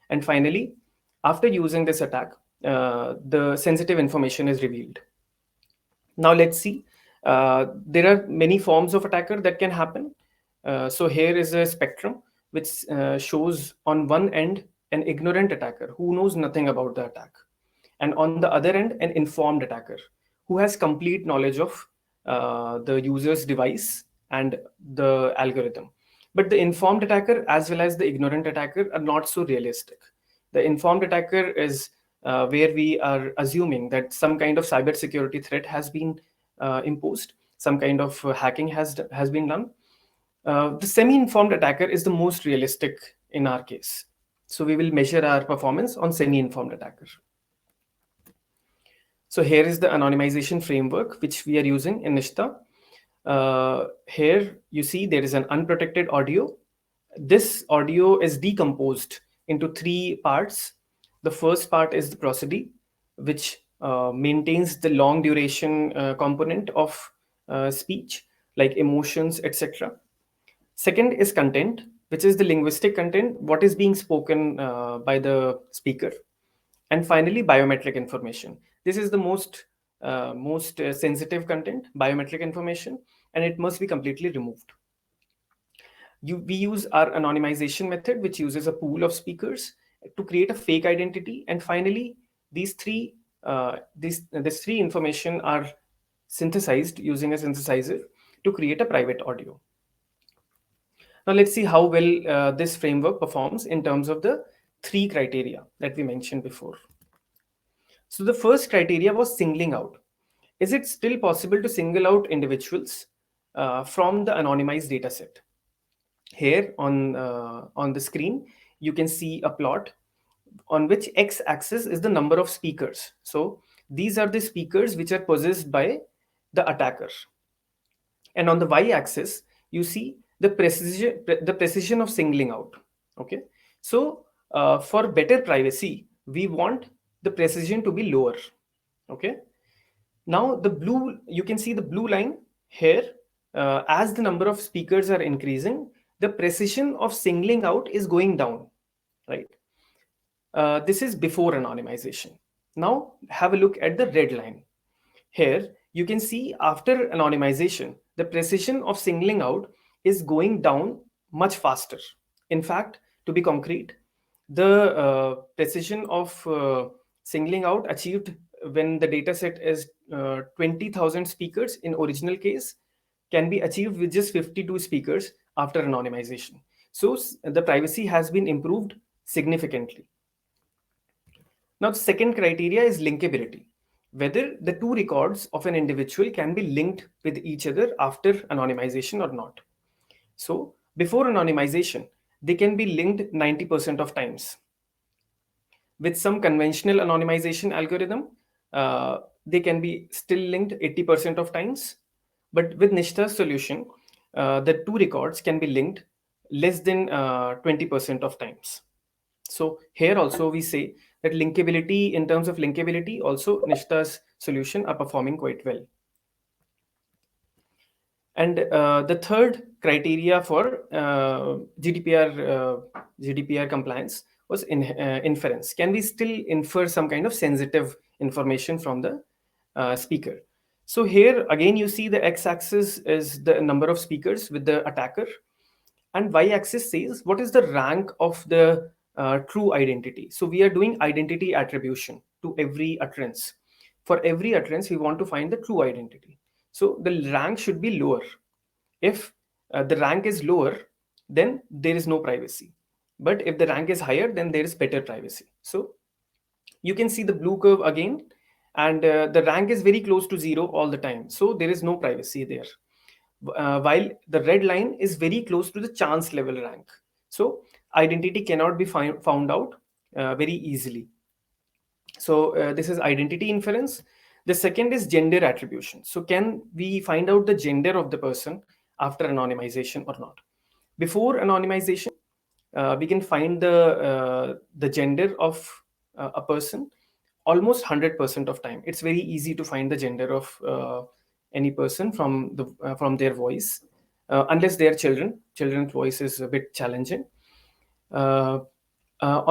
And finally, after using this attack, the sensitive information is revealed. Now let's see. There are many forms of attacker that can happen. So here is a spectrum which shows on one end an ignorant attacker who knows nothing about the attack, and on the other end an informed attacker who has complete knowledge of the user's device and the algorithm. But the informed attacker as well as the ignorant attacker are not so realistic. The informed attacker is where we are assuming that some kind of cybersecurity threat has been imposed, some kind of hacking has been done. The semi-informed attacker is the most realistic in our case. So we will measure our performance on semi-informed attacker. So here is the anonymization framework which we are using in Nishta. Here you see there is an unprotected audio. This audio is decomposed into 3 parts. The first part is the prosody, which maintains the long duration component of speech, like emotions, etc. Second is content, which is the linguistic content, what is being spoken by the speaker. And finally, biometric information. This is the most sensitive content, biometric information, and it must be completely removed. We use our anonymization method, which uses a pool of speakers to create a fake identity. And finally, these three information are synthesized using a synthesizer to create a private audio. Now let's see how well this framework performs in terms of the 3 criteria that we mentioned before. So the first criteria was singling out. Is it still possible to single out individuals from the anonymized dataset? Here on the screen, you can see a plot on which x-axis is the number of speakers. So these are the speakers which are possessed by the attacker. And on the y-axis, you see the precision of singling out. Okay, so for better privacy, we want the precision to be lower. Okay, now you can see the blue line here. As the number of speakers are increasing, the precision of singling out is going down, right? This is before anonymization. Now have a look at the red line. Here you can see after anonymization, the precision of singling out is going down much faster. In fact, to be concrete, the precision of singling out achieved when the data set is 20,000 speakers in original case can be achieved with just 52 speakers after anonymization. So the privacy has been improved significantly. Now, the second criteria is linkability, whether the two records of an individual can be linked with each other after anonymization or not. So, before anonymization, they can be linked 90% of times. With some conventional anonymization algorithm, they can be still linked 80% of times. But with Nishta's solution, the two records can be linked less than 20% of times. So here also we say that linkability, in terms of linkability, also Nishta's solution are performing quite well. And the third criteria for GDPR compliance was inference. Can we still infer some kind of sensitive information from the speaker? So here again you see the x-axis is the number of speakers with the attacker, and y-axis says what is the rank of the true identity. So we are doing identity attribution to every utterance. For every utterance, we want to find the true identity. So the rank should be lower. If the rank is lower, then there is no privacy. But if the rank is higher, then there is better privacy. So you can see the blue curve again, and the rank is very close to 0 all the time. So there is no privacy there. While the red line is very close to the chance level rank. So identity cannot be found out very easily. So this is identity inference. The second is gender attribution. So can we find out the gender of the person after anonymization or not? Before anonymization, we can find the gender of a person almost 100% of time. It's very easy to find the gender of any person from their voice, unless they are children. Children's voice is a bit challenging. On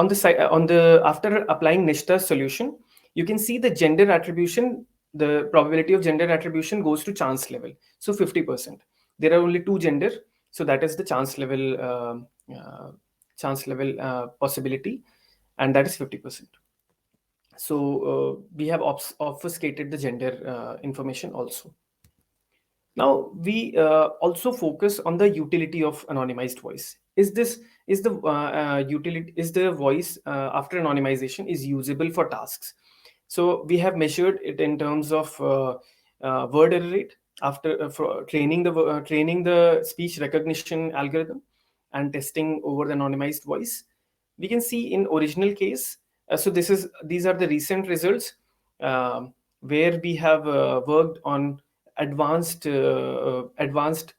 the side, after applying Nishta's solution, you can see the gender attribution. The probability of gender attribution goes to chance level. So 50%. There are only two gender, so that is the chance level possibility, and that is 50%. So we have obfuscated the gender information also. Now we also focus on the utility of anonymized voice. Is the voice after anonymization is usable for tasks? So we have measured it in terms of word error rate after for training the speech recognition algorithm and testing over the anonymized voice. We can see in original case. So these are the recent results where we have worked on advanced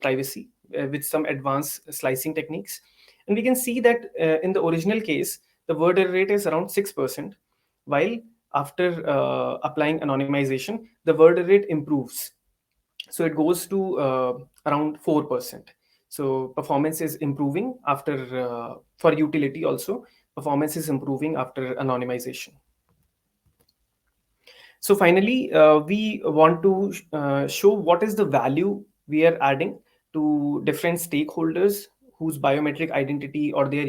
privacy with some advanced slicing techniques, and we can see that in the original case the word error rate is around 6%, while after applying anonymization the word error rate improves, so it goes to around 4%. So performance is improving after for utility also performance is improving after anonymization. So finally, we want to show what is the value we are adding to different stakeholders whose biometric identity or their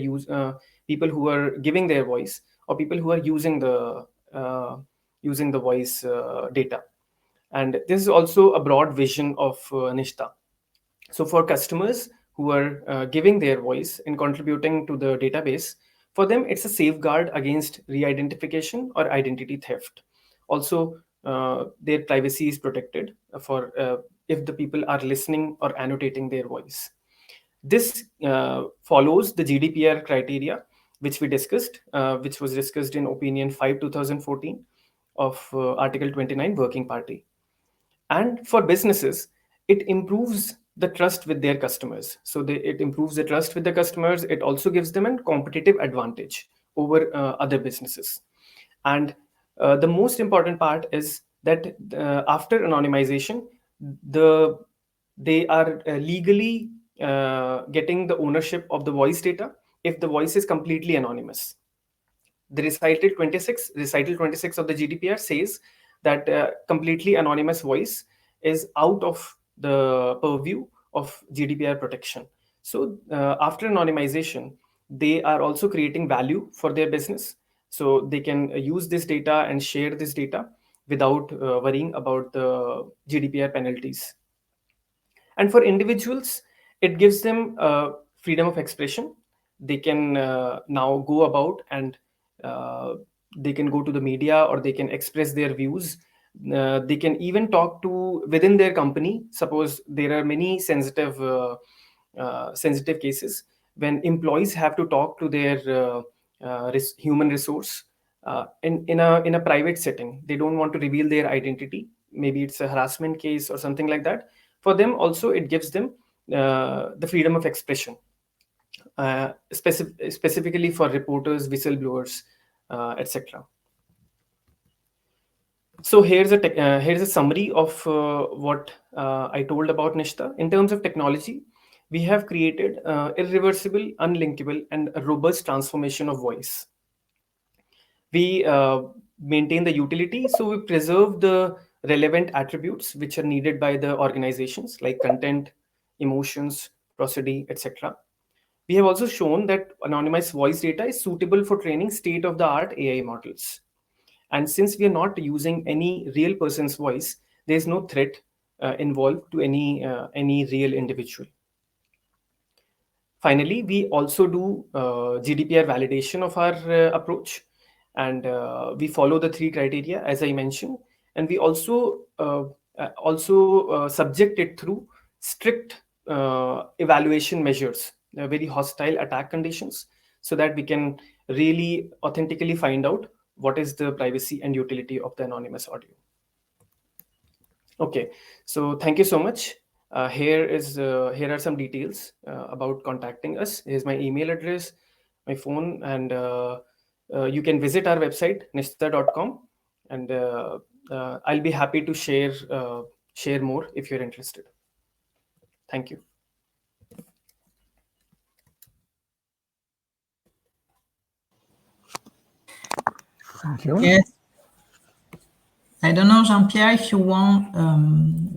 people who are giving their voice or people who are using the voice data. And this is also a broad vision of Nishta. So for customers who are giving their voice and contributing to the database, for them it's a safeguard against re-identification or identity theft. Also, their privacy is protected for if the people are listening or annotating their voice. This follows the GDPR criteria, which we discussed, which was discussed in Opinion 5 2014 of Article 29 Working Party. And for businesses, it improves the trust with their customers. So it improves the trust with the customers. It also gives them a competitive advantage over other businesses. And the most important part is that after anonymization, they are legally getting the ownership of the voice data if the voice is completely anonymous. The recital 26 of the GDPR says that completely anonymous voice is out of the purview of GDPR protection. So after anonymization, they are also creating value for their business. So they can use this data and share this data without worrying about the GDPR penalties. And for individuals, it gives them freedom of expression. They can now go about and they can go to the media, or they can express their views. They can even talk to within their company. Suppose there are many sensitive cases when employees have to talk to their human resource in a private setting. They don't want to reveal their identity. Maybe it's a harassment case or something like that. For them also, it gives them the freedom of expression, specifically for reporters, whistleblowers, etc. So here's a summary of what I told about Nishta. In terms of technology, we have created irreversible, unlinkable, and a robust transformation of voice. We maintain the utility, so we preserve the relevant attributes which are needed by the organizations, like content, emotions, prosody, etc. We have also shown that anonymized voice data is suitable for training state-of-the-art AI models. And since we are not using any real person's voice, there is no threat involved to any real individual. Finally, we also do GDPR validation of our approach, and we follow the 3 criteria as I mentioned, and we also subject it through strict evaluation measures, very hostile attack conditions, so that we can really authentically find out what is the privacy and utility of the anonymous audio. Okay, so thank you so much. Here are some details about contacting us. Here's my email address, my phone, and you can visit our website nishta.com, and I'll be happy to share more if you're interested. Thank you. Thank you. Yes. I don't know, Jean-Pierre, if you want,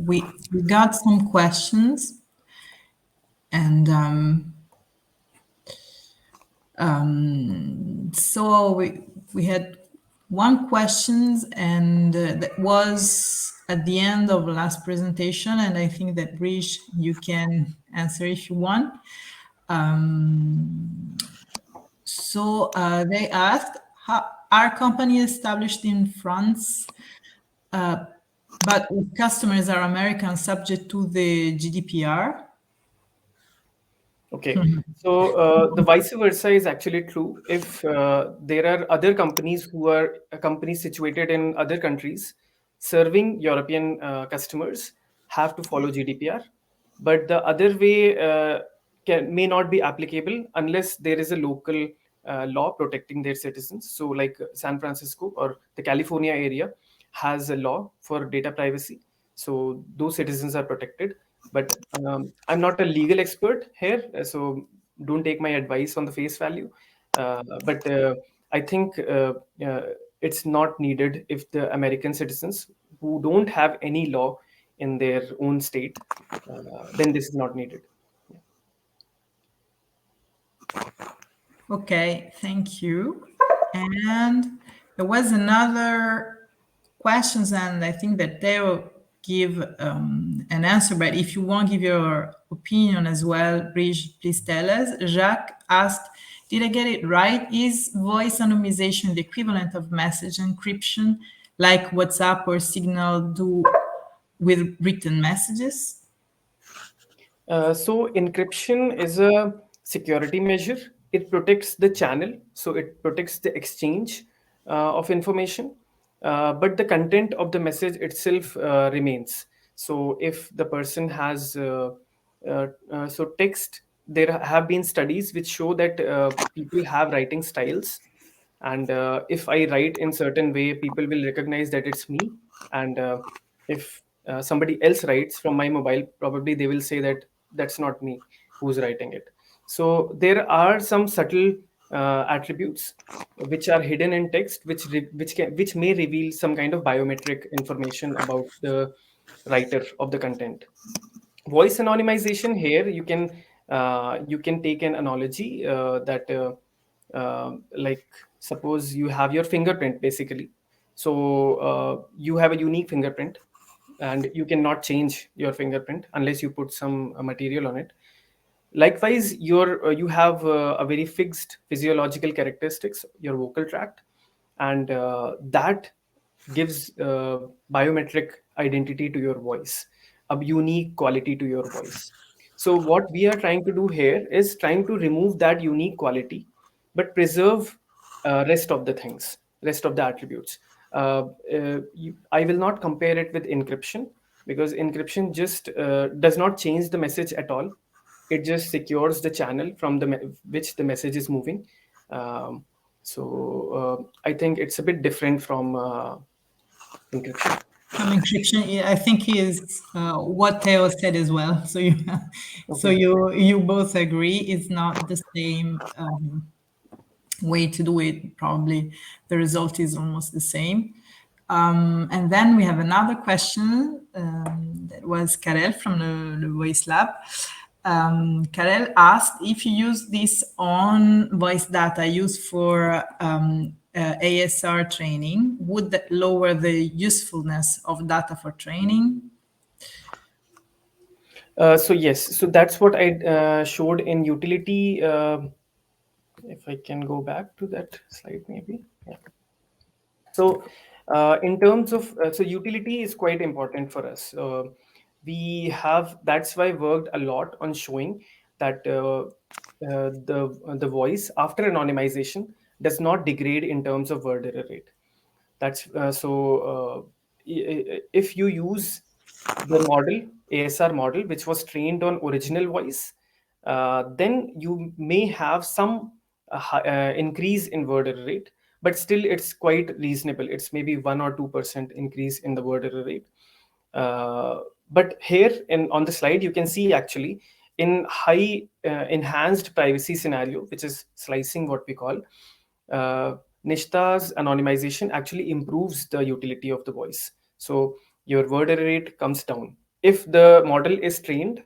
we got some questions, and so we had one question, and that was at the end of the last presentation, and I think that Brish, you can answer if you want. So they asked, our company established in France, but customers are American, subject to the GDPR. Okay, so the vice versa is actually true. If there are other companies who are companies situated in other countries serving European customers, have to follow GDPR, but the other way may not be applicable unless there is a local law protecting their citizens. So like San Francisco or the California area has a law for data privacy, so those citizens are protected. But I'm not a legal expert here, so don't take my advice on the face value. But I think it's not needed if the American citizens who don't have any law in their own state, then this is not needed. Okay, thank you. And there was another questions, and I think that they will give an answer, but if you want to give your opinion as well, Brigitte, please tell us. Jacques asked, did I get it right? Is voice anonymization the equivalent of message encryption, like WhatsApp or Signal do with written messages? So encryption is a security measure. It protects the channel, so it protects the exchange of information, but the content of the message itself remains. So if the person has so text, there have been studies which show that people have writing styles, and if I write in certain way, people will recognize that it's me. And if somebody else writes from my mobile, probably they will say that that's not me who's writing it. So there are some subtle attributes which are hidden in text, which may reveal some kind of biometric information about the writer of the content. Voice anonymization, here you can take an analogy that like suppose you have your fingerprint basically. So you have a unique fingerprint and you cannot change your fingerprint unless you put some material on it. Likewise, you have a very fixed physiological characteristics, your vocal tract, and that gives biometric identity to your voice, a unique quality to your voice. So what we are trying to do here is trying to remove that unique quality, but preserve rest of the things, rest of the attributes. I will not compare it with encryption, because encryption just does not change the message at all. It just secures the channel from which the message is moving. I think it's a bit different from encryption. From encryption, I think is what Theo said as well. So you both agree it's not the same way to do it. Probably the result is almost the same. And then we have another question that was Karel from the Voice Lab. Karel asked if you use this on voice data used for ASR training, would that lower the usefulness of data for training? So yes, so that's what I showed in utility. If I can go back to that slide, maybe. Yeah. So in terms of, so utility is quite important for us. That's why worked a lot on showing that the voice after anonymization does not degrade in terms of word error rate. That's if you use the model, ASR model, which was trained on original voice, then you may have some increase in word error rate, but still it's quite reasonable. It's maybe 1 or 2% increase in the word error rate. But here on the slide, you can see actually in high enhanced privacy scenario, which is slicing, what we call, Nishta's anonymization actually improves the utility of the voice. So your word error rate comes down if the model is trained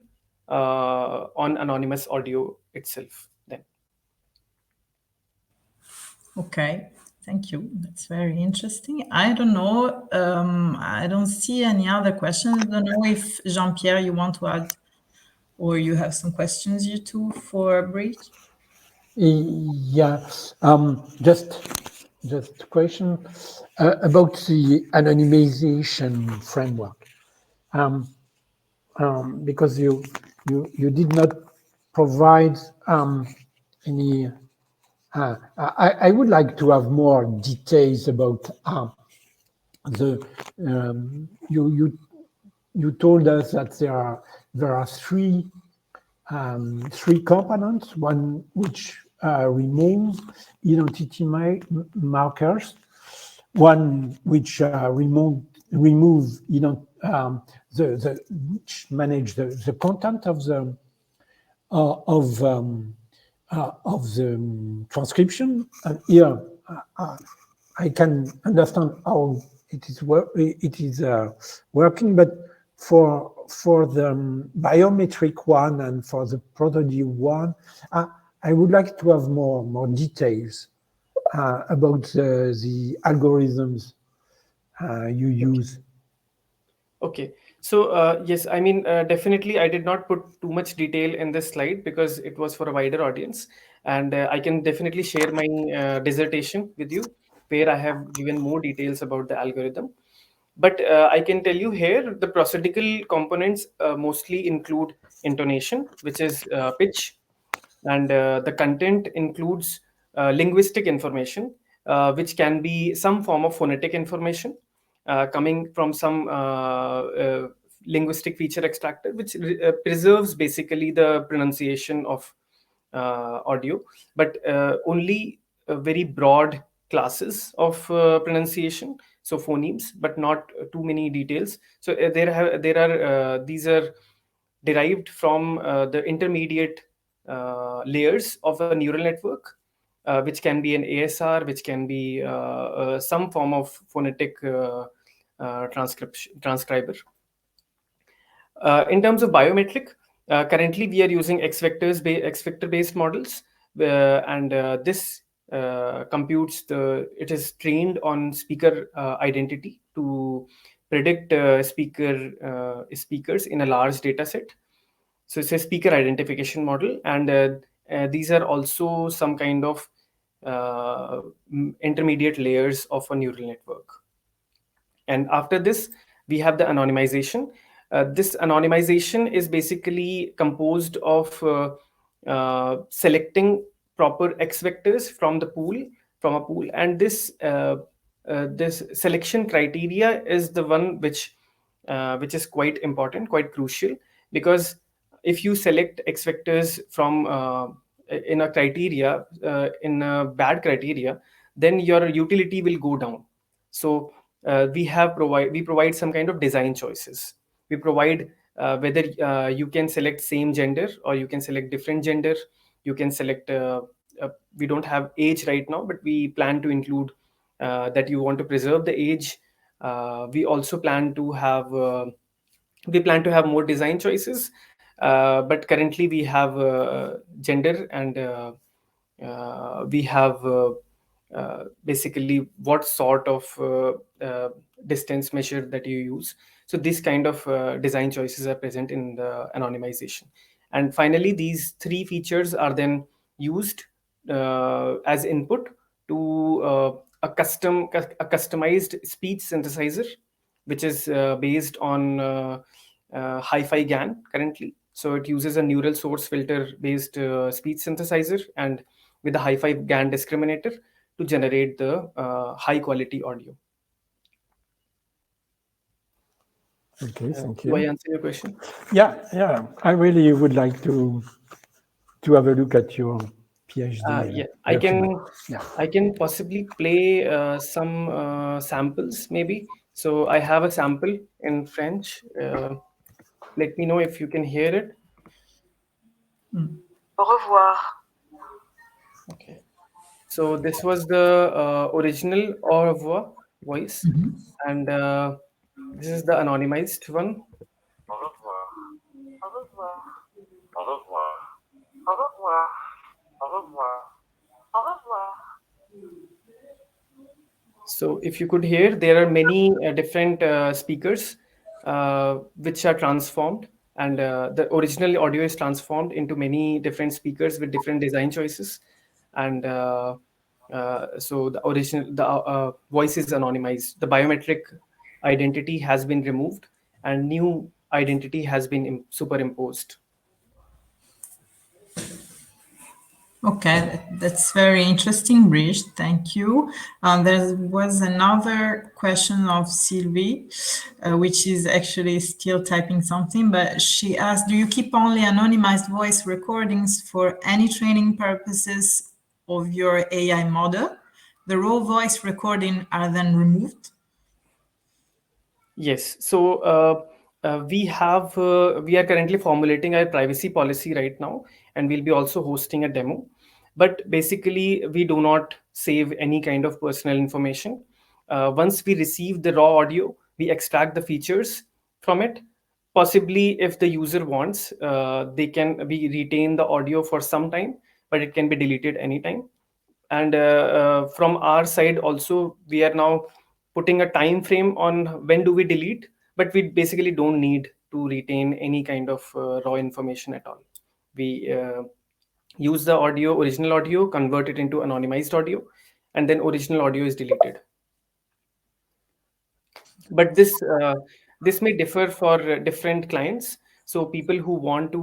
on anonymous audio itself. Then. Okay, thank you. That's very interesting. I don't know. I don't see any other questions. I don't know if Jean-Pierre, you want to add, or you have some questions, you two, for Bridge? Yeah, just a question about the anonymization framework, because you did not provide any. I would like to have more details about the. You told us that there are three components. One which remove identity markers, one which remove which manage the content of the transcription. And here I can understand how it is working, but for the biometric one and for the protody one, I would like to have more details about the algorithms you use. Okay. So yes, I mean, definitely I did not put too much detail in this slide because it was for a wider audience. And I can definitely share my dissertation with you, where I have given more details about the algorithm. But I can tell you here, the prosodical components mostly include intonation, which is pitch. And the content includes linguistic information, which can be some form of phonetic information coming from some linguistic feature extractor, which preserves basically the pronunciation of audio, but only very broad classes of pronunciation, so phonemes, but not too many details. So these are derived from the intermediate layers of a neural network, which can be an ASR, which can be some form of phonetic transcriber. In terms of biometric, currently we are using X vector based models, and this computes it is trained on speaker identity to predict speakers in a large data set. So it's a speaker identification model, and these are also some kind of intermediate layers of a neural network. And after this, we have the anonymization. This anonymization is basically composed of selecting proper X vectors from a pool, and this selection criteria is the one which is quite important, quite crucial, because if you select X vectors from in a criteria, in a bad criteria, then your utility will go down. So we provide some kind of design choices. We provide whether you can select same gender or you can select different gender. You can select. We don't have age right now, but we plan to include that you want to preserve the age. We also plan to have more design choices, but currently we have gender, and we have basically what sort of distance measure that you use. So this kind of design choices are present in the anonymization. And finally, these three features are then used as input to a customized speech synthesizer, which is based on Hi-Fi GAN currently. So it uses a neural source filter based speech synthesizer and with a Hi-Fi GAN discriminator to generate the high quality audio. Okay, thank Do I you. answer your question? Yeah. I really would like to have a look at your PhD. Yeah, I can. Yeah. I can possibly play some samples, maybe. So I have a sample in French. Let me know if you can hear it. Au revoir. Okay. So this was the original au revoir voice, and this is the anonymized one. Au revoir. Au revoir. Au revoir. Au revoir. Au revoir. Au revoir. So if you could hear, there are many different speakers which are transformed, and the original audio is transformed into many different speakers with different design choices, and so the voice is anonymized. The biometric identity has been removed, and new identity has been superimposed. Okay, that's very interesting, Brish. Thank you. There was another question of Sylvie, which is actually still typing something, but she asked, do you keep only anonymized voice recordings for any training purposes of your AI model? The raw voice recording are then removed? Yes. So we are currently formulating our privacy policy right now, and we'll be also hosting a demo. But basically, we do not save any kind of personal information. Once we receive the raw audio, we extract the features from it. Possibly, if the user wants, we retain the audio for some time, but it can be deleted anytime. And from our side also, we are now putting a time frame on when do we delete, but we basically don't need to retain any kind of raw information at all. We use the original audio, convert it into anonymized audio, and then original audio is deleted. But this may differ for different clients. So people who want to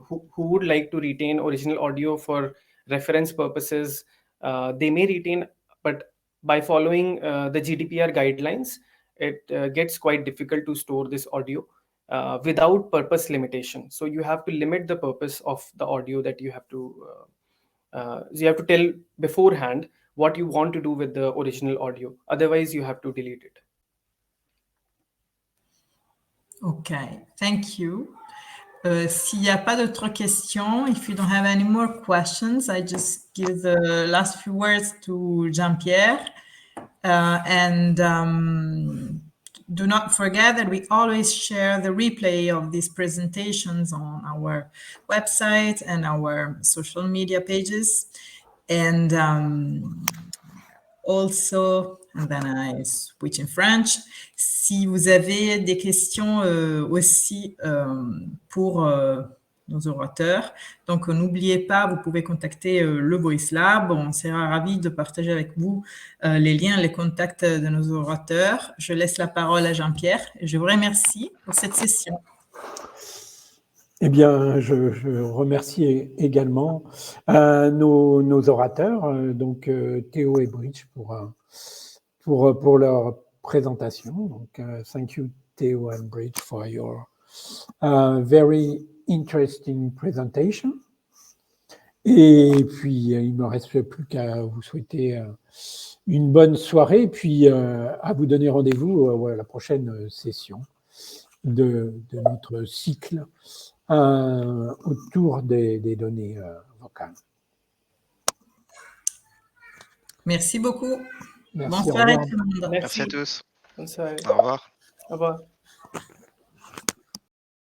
who would like to retain original audio for reference purposes, they may retain, but by following the GDPR guidelines, it gets quite difficult to store this audio without purpose limitation. So you have to limit the purpose of the audio that you have to tell beforehand what you want to do with the original audio. Otherwise, you have to delete it. Okay, thank you. S'il n'y a pas d'autres questions, if you don't have any more questions, I just give the last few words to Jean-Pierre. Do not forget that we always share the replay of these presentations on our website and our social media pages. And also, and then I switch in French. Si vous avez des questions aussi pour nos orateurs, donc n'oubliez pas, vous pouvez contacter le Voice Lab. On sera ravis de partager avec vous les liens, les contacts de nos orateurs. Je laisse la parole à Jean-Pierre et je vous remercie pour cette session. Eh bien, je remercie également nos orateurs, donc Théo et Bridge, pour leur présentation. Donc, thank you, Théo and Bridge, for your very interesting presentation. Et puis, il ne me reste plus qu'à vous souhaiter une bonne soirée, et puis à vous donner rendez-vous à la prochaine session de notre cycle autour des données vocales. Merci beaucoup. Merci, Bonne soirée au revoir. tout le monde. Merci à tous. Bonne soirée. Au revoir. Au revoir.